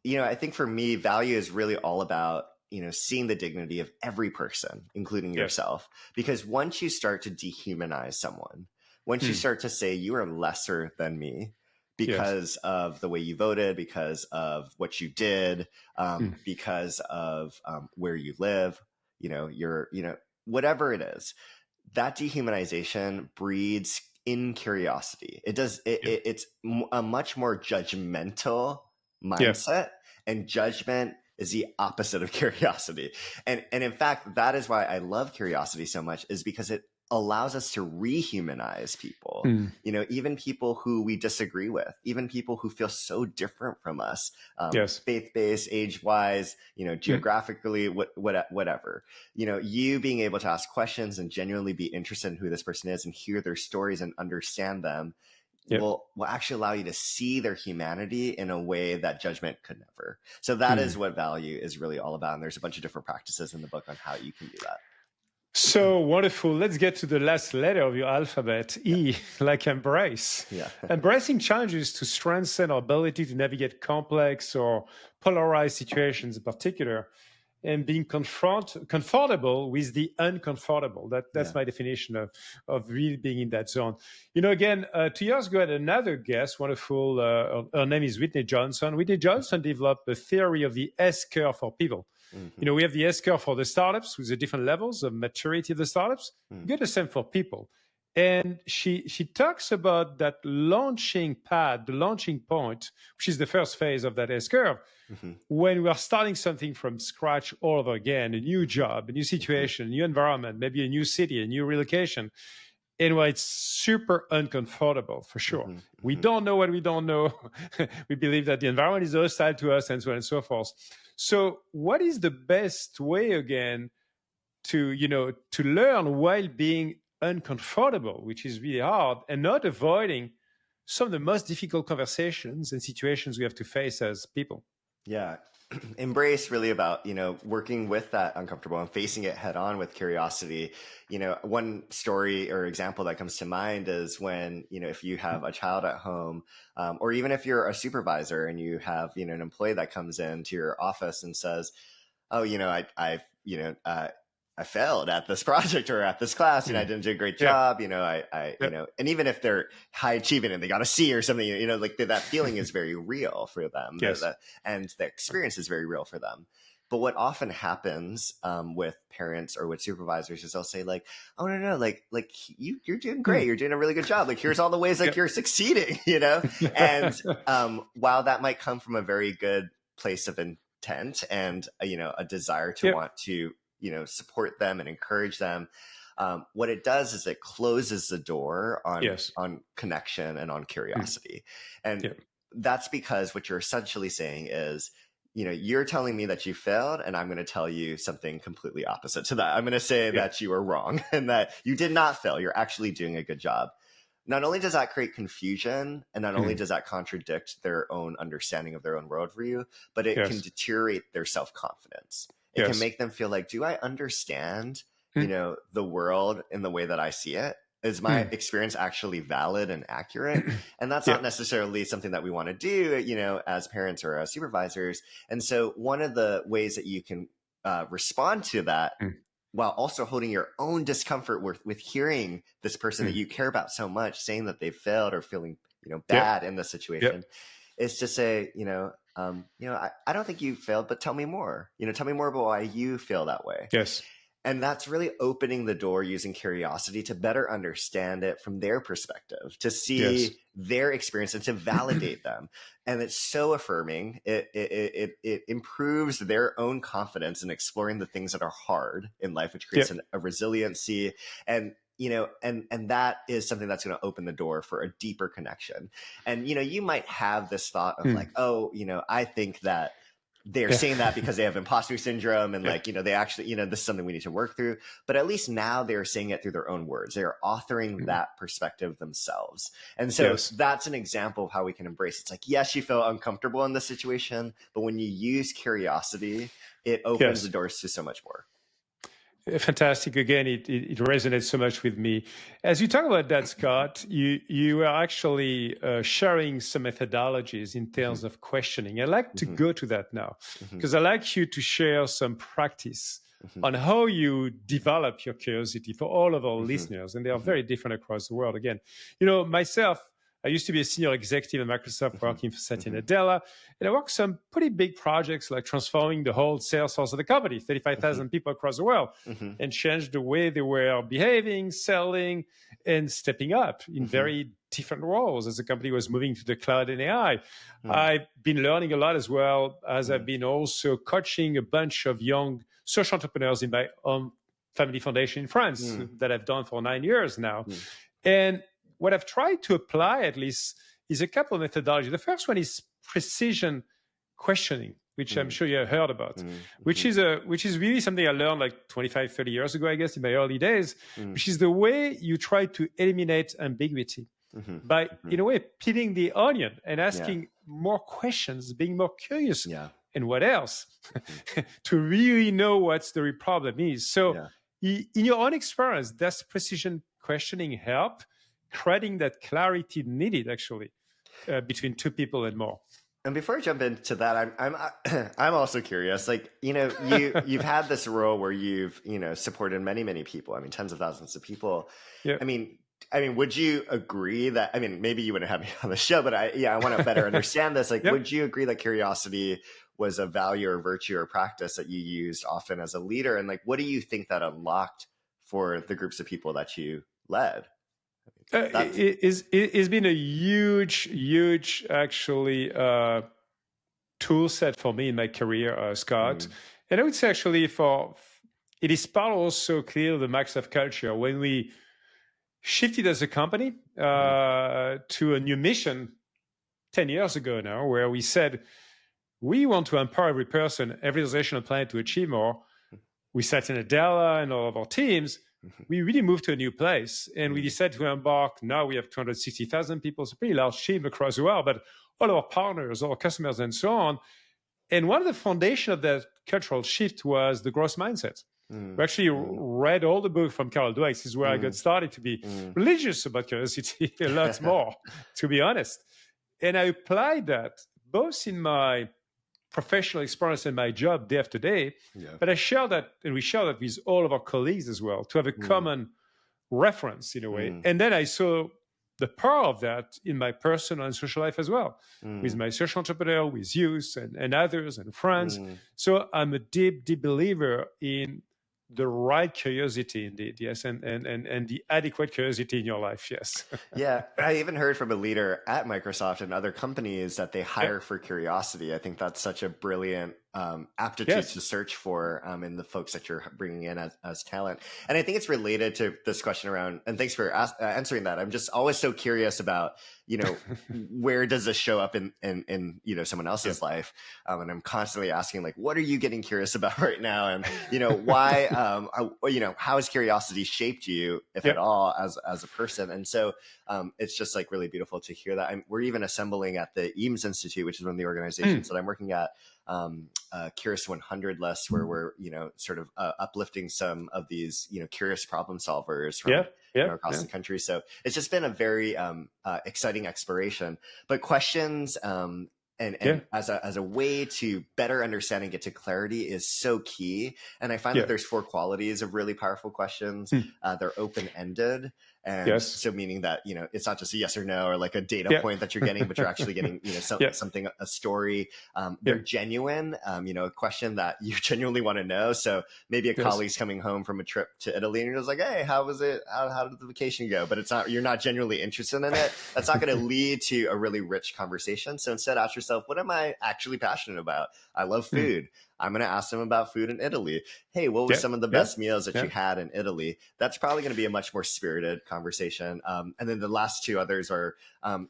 I think for me, value is really all about, seeing the dignity of every person, including yourself. Because once you start to dehumanize someone, once you start to say you are lesser than me because of the way you voted, because of what you did, because of where you live, whatever it is, that dehumanization breeds incuriosity. It does. It's a much more judgmental mindset, and judgment is the opposite of curiosity. And in fact, that is why I love curiosity so much, is because it allows us to rehumanize people, even people who we disagree with, even people who feel so different from us, faith-based, age-wise, geographically, whatever, you being able to ask questions and genuinely be interested in who this person is and hear their stories and understand them will actually allow you to see their humanity in a way that judgment could never. So that is what value is really all about. And there's a bunch of different practices in the book on how you can do that. So wonderful. Let's get to the last letter of your alphabet, E, like embrace. Embracing challenges to strengthen our ability to navigate complex or polarized situations in particular, and being comfortable with the uncomfortable. That's my definition of really being in that zone. Again, 2 years ago, I had another guest, wonderful, her name is Whitney Johnson. Whitney Johnson developed the theory of the S-curve for people. We have the S-curve for the startups with the different levels of maturity of the startups. You get the same for people. And she talks about that launching pad, the launching point, which is the first phase of that S-curve, when we are starting something from scratch all over again, a new job, a new situation, a new environment, maybe a new city, a new relocation. Anyway, it's super uncomfortable for sure. We don't know what we don't know. We believe that the environment is hostile to us and so on and so forth. So what is the best way again to learn while being uncomfortable, which is really hard, and not avoiding some of the most difficult conversations and situations we have to face as people? Yeah. Embrace really about, working with that uncomfortable and facing it head on with curiosity. One story or example that comes to mind is when, if you have a child at home, or even if you're a supervisor and you have, an employee that comes into your office and says, oh, I failed at this project or at this class, I didn't do a great job, and even if they're high achieving and they got a C or something, like that feeling is very real for them. Yes. And the experience is very real for them. But what often happens with parents or with supervisors is they'll say like, oh, no, like you're doing great. You're doing a really good job. Like, here's all the ways like you're succeeding, and while that might come from a very good place of intent and, a desire to want to, support them and encourage them. What it does is it closes the door on connection and on curiosity. And that's because what you're essentially saying is, you're telling me that you failed, and I'm going to tell you something completely opposite to that. I'm going to say that you were wrong and that you did not fail. You're actually doing a good job. Not only does that create confusion, and not only does that contradict their own understanding of their own worldview, but it can deteriorate their self-confidence. It can make them feel like, do I understand, the world in the way that I see it? Is my experience actually valid and accurate? And that's not necessarily something that we want to do, as parents or as supervisors. And so one of the ways that you can respond to that while also holding your own discomfort with hearing this person that you care about so much saying that they failed or feeling, bad in the situation is to say, I don't think you failed, but tell me more. Tell me more about why you feel that way. Yes. And that's really opening the door using curiosity to better understand it from their perspective, to see their experience and to validate them. And it's so affirming. It improves their own confidence in exploring the things that are hard in life, which creates a resiliency. And and that is something that's going to open the door for a deeper connection. And, you might have this thought of like, oh, I think that they're saying that because they have imposter syndrome and like, they actually, this is something we need to work through. But at least now they're saying it through their own words. They are authoring that perspective themselves. And so that's an example of how we can embrace. It's like, yes, you feel uncomfortable in this situation, but when you use curiosity, it opens the doors to so much more. Fantastic. Again, it resonates so much with me. As you talk about that, Scott, you are actually sharing some methodologies in terms of questioning. I'd like to go to that now, because I'd like you to share some practice on how you develop your curiosity for all of our listeners. And they are very different across the world. Again, myself, I used to be a senior executive at Microsoft working for Satya Nadella. And I worked some pretty big projects like transforming the whole sales force of the company, 35,000 people across the world, and changed the way they were behaving, selling, and stepping up in very different roles as the company was moving to the cloud and AI. I've been learning a lot as well, as I've been also coaching a bunch of young social entrepreneurs in my own family foundation in France that I've done for 9 years now. And what I've tried to apply, at least, is a couple of methodologies. The first one is precision questioning, which I'm sure you have heard about, which is really something I learned like 25, 30 years ago, I guess, in my early days, which is the way you try to eliminate ambiguity by, in a way, peeling the onion and asking more questions, being more curious. And what else? To really know what's the real problem is. So in your own experience, does precision questioning help creating that clarity needed actually between two people and more? And before I jump into that, I'm also curious. Like, you've had this role where you've supported many people. I mean, tens of thousands of people. I mean, would you agree that? I mean, maybe you wouldn't have me on the show, but I want to better understand this. Like, would you agree that curiosity was a value or virtue or practice that you used often as a leader? And like, what do you think that unlocked for the groups of people that you led? It's been a huge, actually, tool set for me in my career, Scott. And I would say, actually, it is part also clear the Microsoft culture. When we shifted as a company to a new mission 10 years ago now, where we said, we want to empower every person, every organization on the planet to achieve more. We sat in Adela and all of our teams. We really moved to a new place, and we decided to embark. Now we have 260,000 people. It's a pretty large team across the world, but all our partners, all our customers, and so on. And one of the foundation of that cultural shift was the growth mindset. We actually read all the books from Carol Dweck. This is where I got started to be religious about curiosity a lot more, to be honest. And I applied that both in my professional experience in my job day after day. Yeah. But I share that, and we share that with all of our colleagues as well, to have a common reference in a way. And then I saw the power of that in my personal and social life as well, with my social entrepreneur, with youth and others and friends. So I'm a deep, deep believer in the right curiosity indeed, yes, and the adequate curiosity in your life, yes. Yeah, I even heard from a leader at Microsoft and other companies that they hire for curiosity. I think that's such a brilliant aptitude to search for in the folks that you're bringing in as talent. And I think it's related to this question around, and thanks for answering that. I'm just always so curious about, where does this show up in someone else's life? And I'm constantly asking, like, what are you getting curious about right now? And, why, how has curiosity shaped you, if at all, as a person? And so it's just like really beautiful to hear that. We're even assembling at the Eames Institute, which is one of the organizations that I'm working at, Curious 100 lists, where we're sort of uplifting some of these curious problem solvers from across the country. So it's just been a very exciting exploration. But questions and as a way to better understand and get to clarity is so key. And I find that there's 4 qualities of really powerful questions. They're open-ended. And so meaning that, it's not just a yes or no or like a data point that you're getting, but you're actually getting, something, a story. They're genuine, a question that you genuinely want to know. So maybe a colleague's coming home from a trip to Italy and you're just like, hey, how was it? How did the vacation go? But you're not genuinely interested in it. That's not going to lead to a really rich conversation. So instead ask yourself, what am I actually passionate about? I love food. I'm going to ask them about food in Italy. Hey, what were some of the best meals that you had in Italy? That's probably going to be a much more spirited conversation. And then the last 2 others are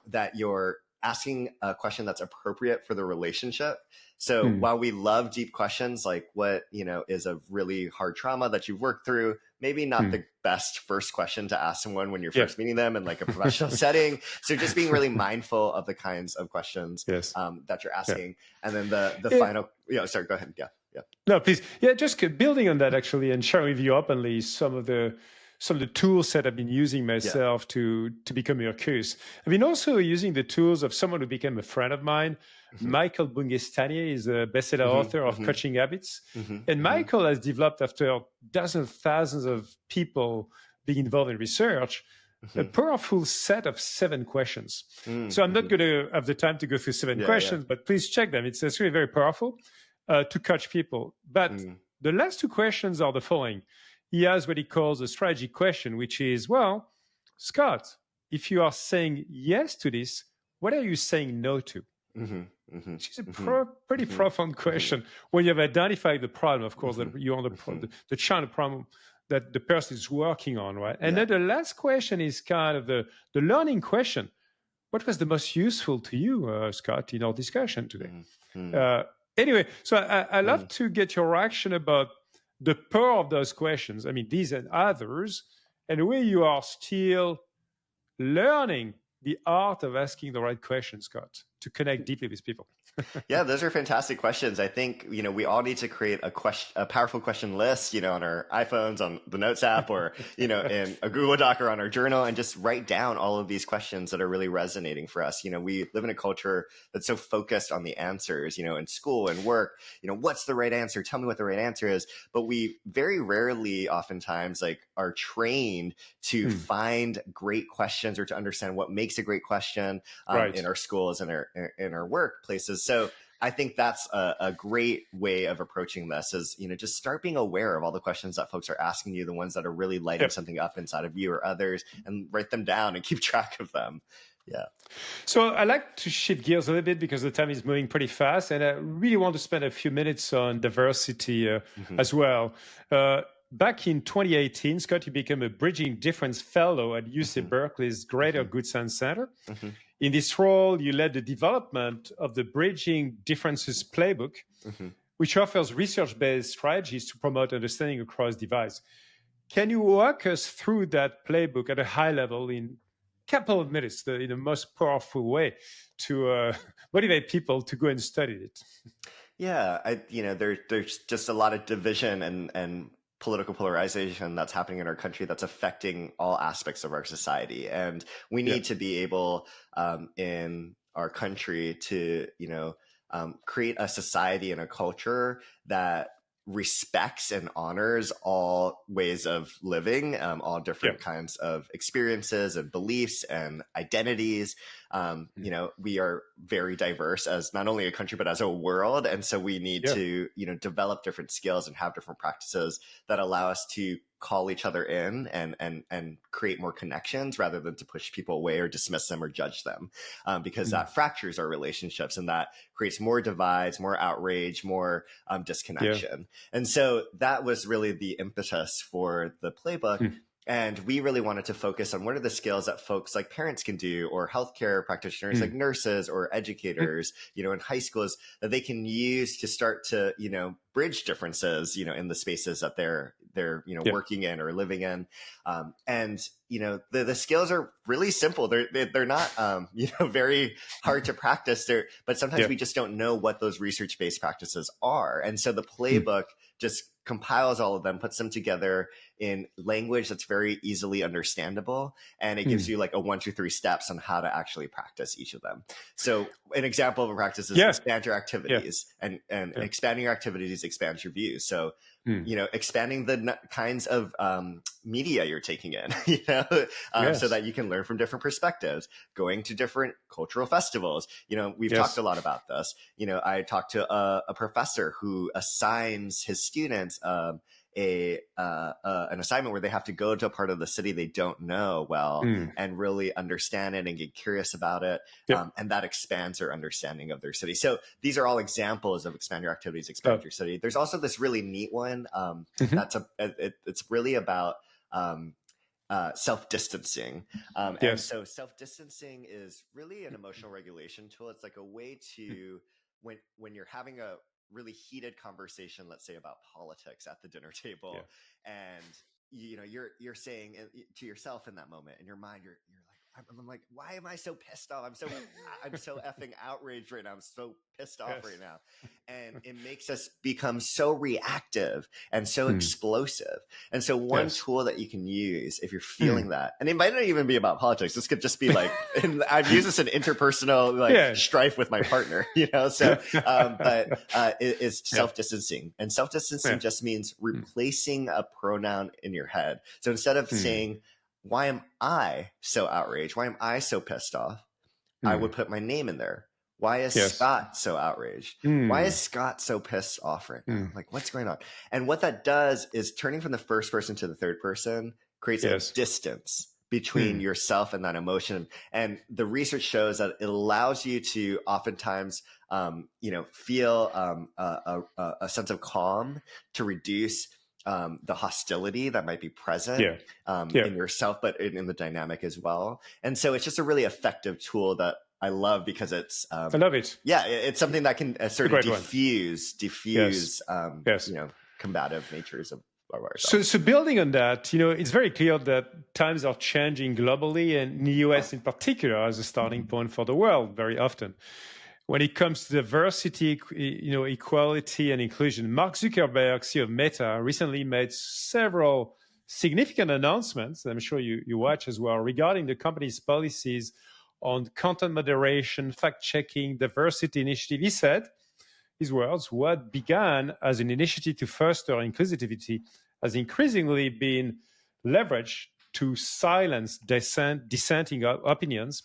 that you're asking a question that's appropriate for the relationship. So while we love deep questions, like what, is a really hard trauma that you've worked through, maybe not the best first question to ask someone when you're first meeting them in like a professional setting. So just being really mindful of the kinds of questions that you're asking. And then the final, sorry, go ahead. Yeah. No, please. Yeah, just building on that actually and sharing with you openly some of the tools that I've been using myself to become more curious. I've been also using the tools of someone who became a friend of mine. Michael Bungestanier is a bestseller author of Coaching Habits. And Michael has developed, after dozens of thousands of people being involved in research, a powerful set of 7 questions. So I'm not going to have the time to go through 7 questions, but please check them. It's really very powerful to coach people. But the last 2 questions are the following. He has what he calls a strategy question, which is, well, Scott, if you are saying yes to this, what are you saying no to? Which is a pretty profound question when you have identified the problem, of course, that you're on the China problem that the person is working on, right? And then the last question is kind of the learning question. What was the most useful to you, Scott, in our discussion today? Anyway, so I love to get your reaction about the power of those questions. I mean, these and others, and where you are still learning the art of asking the right questions, Scott, to connect deeply with people. Yeah, those are fantastic questions. I think, we all need to create a powerful question list, on our iPhones, on the Notes app, or, in a Google Doc or on our journal, and just write down all of these questions that are really resonating for us. We live in a culture that's so focused on the answers, in school and work, what's the right answer? Tell me what the right answer is. But we very rarely, oftentimes, are trained to find great questions or to understand what makes a great question in our schools and in our workplaces. So I think that's a great way of approaching this is, just start being aware of all the questions that folks are asking you, the ones that are really lighting something up inside of you or others, and write them down and keep track of them. Yeah. So I like to shift gears a little bit because the time is moving pretty fast. And I really want to spend a few minutes on diversity as well. Back in 2018, Scott, you became a Bridging Difference Fellow at UC Berkeley's Greater Good Science Center. In this role, you led the development of the Bridging Differences Playbook, which offers research-based strategies to promote understanding across divides. Can you walk us through that playbook at a high level in a couple of minutes, in the most powerful way to motivate people to go and study it? Yeah, there's just a lot of division and political polarization that's happening in our country that's affecting all aspects of our society. And we need to be able in our country to, create a society and a culture that respects and honors all ways of living, all different kinds of experiences and beliefs and identities. You know, we are very diverse as not only a country, but as a world. And so we need to, you know, develop different skills and have different practices that allow us to call each other in and create more connections rather than to push people away or dismiss them or judge them, because that fractures our relationships and that creates more divides, more outrage, more disconnection. And so that was really the impetus for the playbook. And we really wanted to focus on what are the skills that folks like parents can do, or healthcare practitioners like nurses or educators, you know, in high schools, that they can use to start to, you know, bridge differences, you know, in the spaces that they're you know, working in or living in. And, you know, the skills are really simple. They're not, you know, very hard to practice there, but sometimes we just don't know what those research-based practices are. And so the playbook just compiles all of them, puts them together in language that's very easily understandable. And it gives you like a 1, 2, 3 steps on how to actually practice each of them. So an example of a practice is expand your activities, and expanding your activities expands your views. So, you know, expanding the kinds of media you're taking in, you know, so that you can learn from different perspectives, going to different cultural festivals. You know, we've talked a lot about this. You know, I talked to a professor who assigns his students an assignment where they have to go to a part of the city they don't know well and really understand it and get curious about it. And that expands their understanding of their city. So these are all examples of expand your activities, expand your city. There's also this really neat one it's really about self-distancing. And so self-distancing is really an emotional regulation tool. It's like a way to, when you're having a really heated conversation, let's say about politics at the dinner table, and you know, you're saying to yourself in that moment, in your mind, you're like, I'm like, why am I so pissed off? I'm so effing outraged right now. I'm so pissed off right now. And it makes us become so reactive and so explosive. And so one tool that you can use if you're feeling that, and it might not even be about politics. This could just be like, and I've used this in interpersonal strife with my partner, you know, so, it's self-distancing, and self-distancing just means replacing a pronoun in your head. So instead of saying, why am I so outraged? Why am I so pissed off? I would put my name in there. Why is Scott so outraged? Why is Scott so pissed off right now? Like, what's going on? And what that does is turning from the first person to the third person creates a distance between yourself and that emotion. And the research shows that it allows you to oftentimes, you know, feel a sense of calm, to reduce the hostility that might be present in yourself, but in the dynamic as well. And so it's just a really effective tool that I love, because it's I love it. Yeah, it's something that can sort of diffuse you know, combative natures of ourselves. So building on that, you know, it's very clear that times are changing globally, and in the US in particular as a starting point for the world very often. When it comes to diversity, you know, equality and inclusion, Mark Zuckerberg, CEO of Meta, recently made several significant announcements, I'm sure you watch as well, regarding the company's policies on content moderation, fact-checking, diversity initiative. He said, his words, what began as an initiative to foster inclusivity has increasingly been leveraged to silence dissenting opinions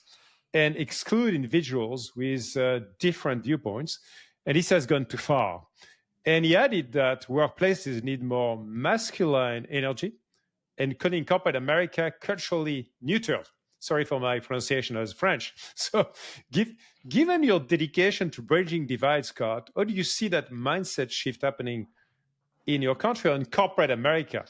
and exclude individuals with different viewpoints. And this has gone too far. And he added that workplaces need more masculine energy and could incorporate America culturally neutral. Sorry for my pronunciation as French. So given your dedication to bridging divides, Scott, how do you see that mindset shift happening in your country or in corporate America?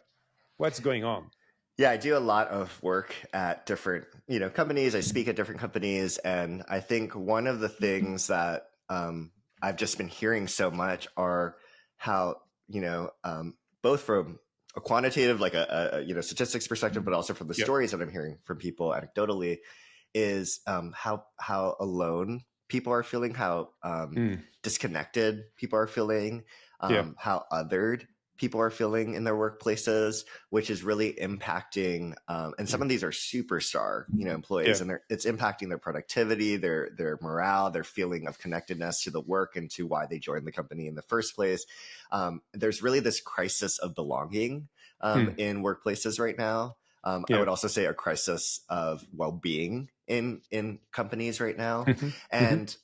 What's going on? Yeah, I do a lot of work at different, you know, companies. I speak at different companies. And I think one of the things that I've just been hearing so much are how, you know, both from a quantitative, like a you know, statistics perspective, but also from the stories that I'm hearing from people anecdotally, is how alone people are feeling, how disconnected people are feeling, how othered people are feeling in their workplaces, which is really impacting. And some of these are superstar, employees, and it's impacting their productivity, their morale, their feeling of connectedness to the work and to why they joined the company in the first place. There's really this crisis of belonging in workplaces right now. I would also say a crisis of well-being in companies right now. And,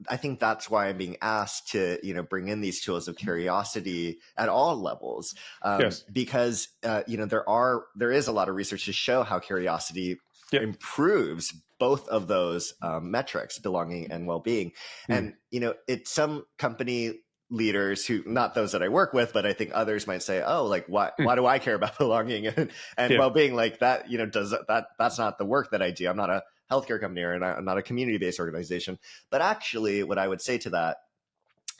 I think that's why I'm being asked to, bring in these tools of curiosity at all levels, because, there is a lot of research to show how curiosity improves both of those metrics, belonging and well-being. And, it's some company leaders who, not those that I work with, but I think others might say, oh, like, why do I care about belonging and well-being like that? That's not the work that I do. I'm not a healthcare company or I'm not a community-based organization. But actually what I would say to that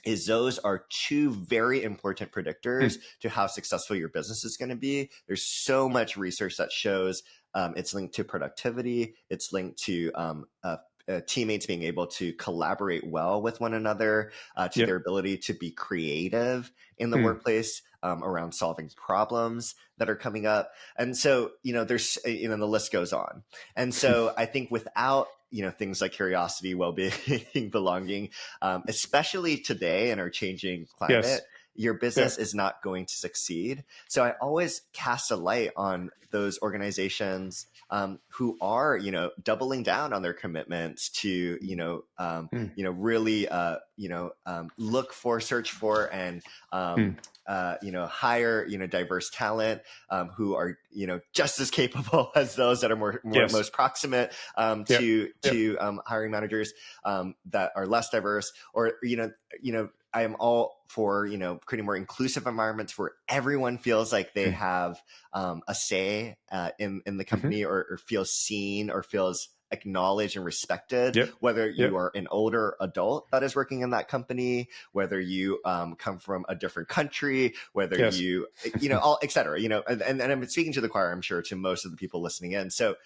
is those are two very important predictors to how successful your business is going to be. There's so much research that shows it's linked to productivity. It's linked to teammates being able to collaborate well with one another, to their ability to be creative in the workplace around solving problems that are coming up. And so, there's, the list goes on. And so I think without, things like curiosity, well-being, belonging, especially today in our changing climate, your business is not going to succeed. So I always cast a light on those organizations who are, doubling down on their commitments to, really, look for, search for, and, hire, diverse talent who are, just as capable as those that are most proximate to hiring managers that are less diverse, or, I am all for, creating more inclusive environments where everyone feels like they have a say in the company or feels seen or feels acknowledged and respected, whether you are an older adult that is working in that company, whether you come from a different country, whether you, all, et cetera, and I'm speaking to the choir, I'm sure, to most of the people listening in. So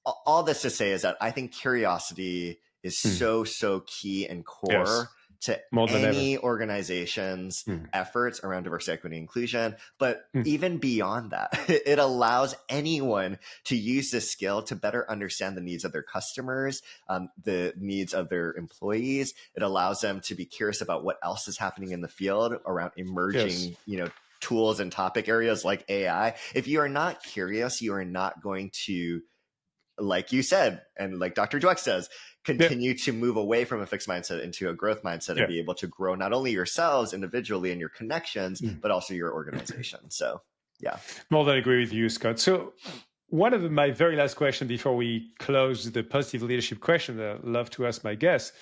all this to say is that I think curiosity is so key and core to any organization's efforts around diversity, equity, and inclusion. But even beyond that, it allows anyone to use this skill to better understand the needs of their customers, the needs of their employees. It allows them to be curious about what else is happening in the field around emerging, tools and topic areas like AI. If you are not curious, you are not going to, like you said, and like Dr. Dweck says, continue to move away from a fixed mindset into a growth mindset and be able to grow not only yourselves individually and your connections, but also your organization. So, More than agree with you, Scott. So one of my very last questions before we close the positive leadership question that I love to ask my guests,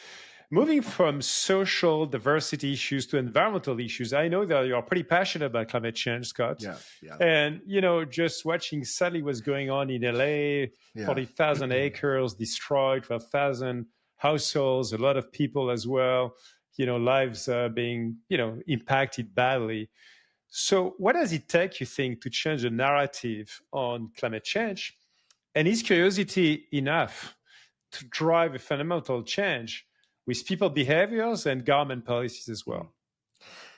moving from social diversity issues to environmental issues, I know that you're pretty passionate about climate change, Scott. And, just watching sadly what's going on in LA, 40,000 acres destroyed, 12,000 households, a lot of people as well, lives being, impacted badly. So what does it take, you think, to change the narrative on climate change? And is curiosity enough to drive a fundamental change with people behaviors and government policies as well?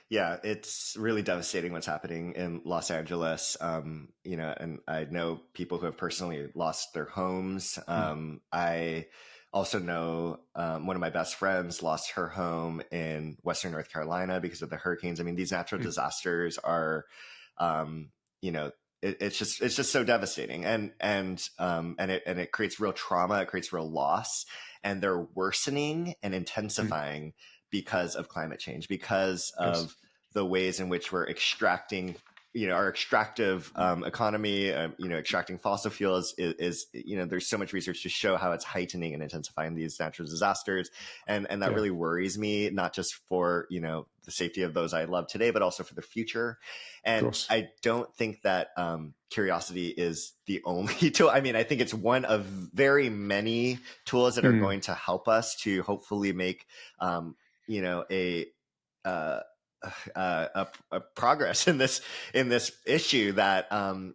Yeah, it's really devastating what's happening in Los Angeles. And I know people who have personally lost their homes. I also know one of my best friends lost her home in Western North Carolina because of the hurricanes. I mean, these natural disasters are, it's just so devastating, and it creates real trauma. It creates real loss, and they're worsening and intensifying because of climate change, because of the ways in which we're extracting, our extractive economy, extracting fossil fuels is there's so much research to show how it's heightening and intensifying these natural disasters. And that really worries me, not just for, the safety of those I love today, but also for the future. And I don't think that curiosity is the only tool. I mean, I think it's one of very many tools that are going to help us to hopefully make, a progress in this issue that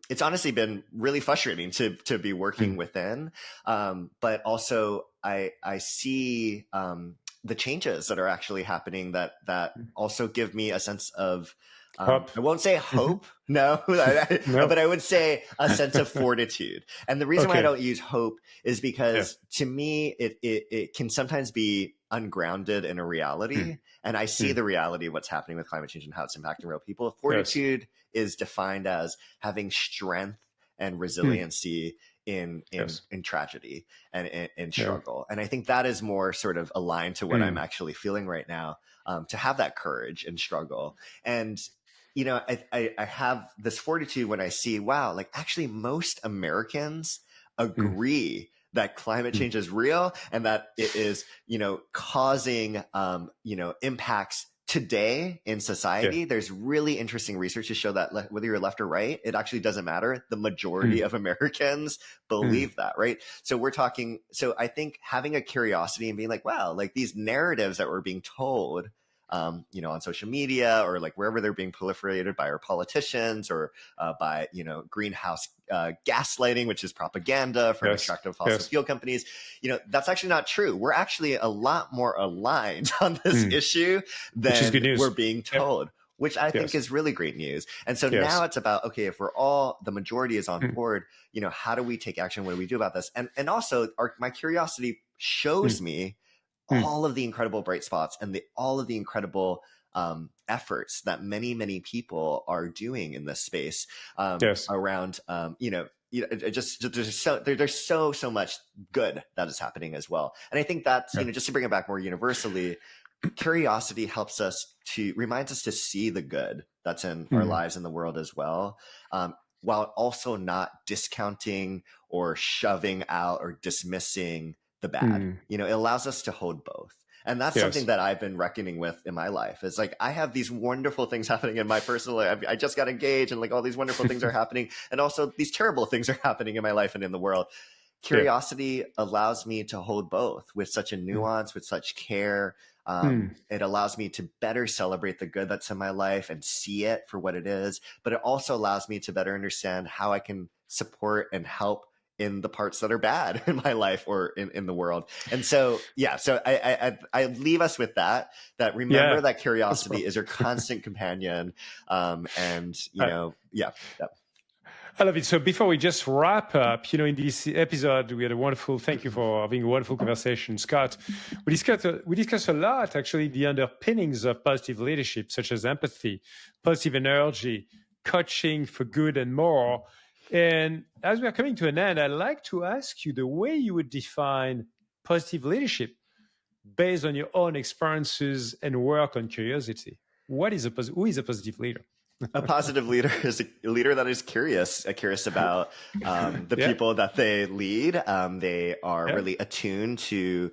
it's honestly been really frustrating to be working within, but also I see the changes that are actually happening that also give me a sense of, Hope. I won't say hope, no, No. but I would say a sense of fortitude. And the reason why I Okay. don't use hope is because to me, it can sometimes be ungrounded in a reality. And I see the reality of what's happening with climate change and how it's impacting real people. Fortitude is defined as having strength and resiliency in tragedy and in struggle. And I think that is more sort of aligned to what I'm actually feeling right now, to have that courage and struggle. And you know, I have this fortitude when I see, wow, like actually most Americans agree that climate change is real and that it is, you know, causing, you know, impacts today in society. There's really interesting research to show that whether you're left or right, it actually doesn't matter. The majority of Americans believe that, right? So we're talking, so I think having a curiosity and being like, wow, like these narratives that we're being told, you know, on social media or like wherever they're being proliferated by our politicians or by, you know, greenhouse gaslighting, which is propaganda from extractive fossil fuel companies. You know, that's actually not true. We're actually a lot more aligned on this issue than we're being told. Which I think is really great news. And so now it's about, okay, if we're all, the majority is on board, you know, how do we take action? What do we do about this? And also my curiosity shows me all of the incredible bright spots and all of the incredible efforts that many people are doing in this space around, you know, there's so much good that is happening as well. And I think that's, you know, just to bring it back more universally, curiosity helps us reminds us to see the good that's in our lives and the world as well, while also not discounting or shoving out or dismissing the bad. You know, it allows us to hold both. And that's something that I've been reckoning with in my life. It's like, I have these wonderful things happening in my personal life. I just got engaged and like all these wonderful things are happening. And also these terrible things are happening in my life and in the world. Curiosity allows me to hold both with such a nuance, with such care. It allows me to better celebrate the good that's in my life and see it for what it is. But it also allows me to better understand how I can support and help in the parts that are bad in my life or in the world. And so, so I leave us with that remember that curiosity is your constant companion. And, you know, I love it. So before we just wrap up, you know, in this episode, we had a wonderful, thank you for having a wonderful conversation, Scott. We discussed a lot, actually, the underpinnings of positive leadership, such as empathy, positive energy, coaching for good, and more. And as we are coming to an end, I'd like to ask you the way you would define positive leadership based on your own experiences and work on curiosity. Who is a positive leader? A positive leader is a leader that is curious about the people that they lead. They are really attuned to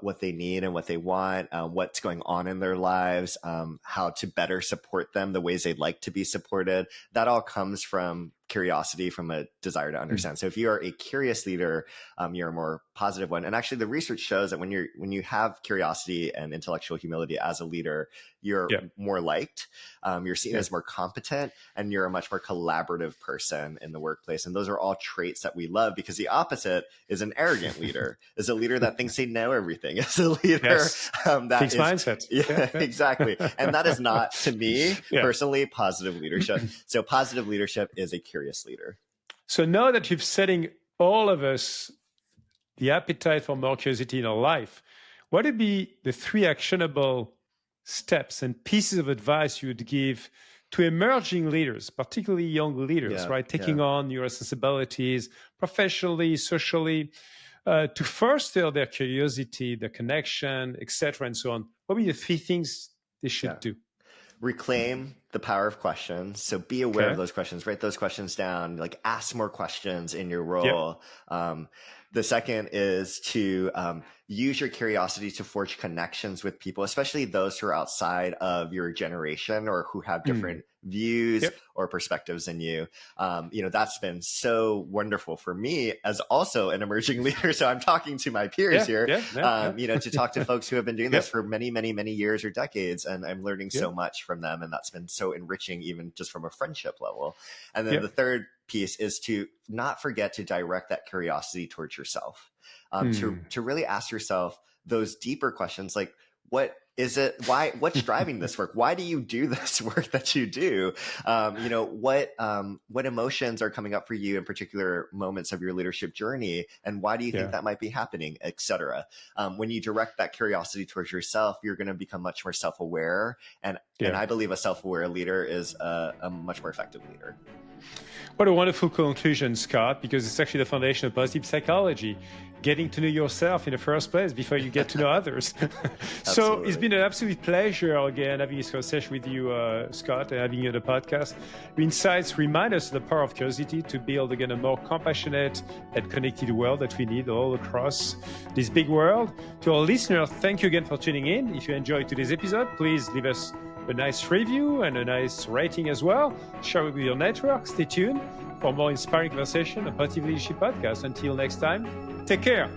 what they need and what they want, what's going on in their lives, how to better support them, the ways they'd like to be supported. That all comes from curiosity, from a desire to understand. So if you are a curious leader, you're a more positive one. And actually the research shows that when you have curiosity and intellectual humility as a leader, you're more liked, you're seen as more competent, and you're a much more collaborative person in the workplace. And those are all traits that we love, because the opposite is an arrogant leader, is a leader that thinks they know everything, is a leader that fixed mindset. Exactly. And that is not, to me personally, positive leadership. So positive leadership is a curious leader. So now that you've setting all of us the appetite for more curiosity in our life, what would be the 3 actionable steps and pieces of advice you would give to emerging leaders, particularly young leaders, right? Taking on your responsibilities professionally, socially, to foster their curiosity, their connection, etc., and so on. What would be the 3 things they should do? Reclaim the power of questions. So be aware of those questions, write those questions down, like ask more questions in your role. The second is to use your curiosity to forge connections with people, especially those who are outside of your generation or who have different views or perspectives than you. You know, that's been so wonderful for me as also an emerging leader. So I'm talking to my peers here, you know, to talk to folks who have been doing this for many years or decades. And I'm learning so much from them. And that's been so enriching, even just from a friendship level. And then the third piece is to not forget to direct that curiosity towards yourself, to really ask yourself those deeper questions, like, what is it? What's driving this work? Why do you do this work that you do? What emotions are coming up for you in particular moments of your leadership journey? And why do you think that might be happening, et cetera? When you direct that curiosity towards yourself, you're going to become much more self-aware. And I believe a self-aware leader is a much more effective leader. What a wonderful conclusion, Scott, because it's actually the foundation of positive psychology, getting to know yourself in the first place before you get to know others. So it's been an absolute pleasure again having this conversation with you, Scott, and having you on the podcast. Your insights remind us of the power of curiosity to build again a more compassionate and connected world that we need all across this big world. To our listeners, thank you again for tuning in. If you enjoyed today's episode, please leave us a nice review and a nice rating as well. Share it with your network. Stay tuned for more inspiring conversation on Positive Leadership Podcast. Until next time, take care.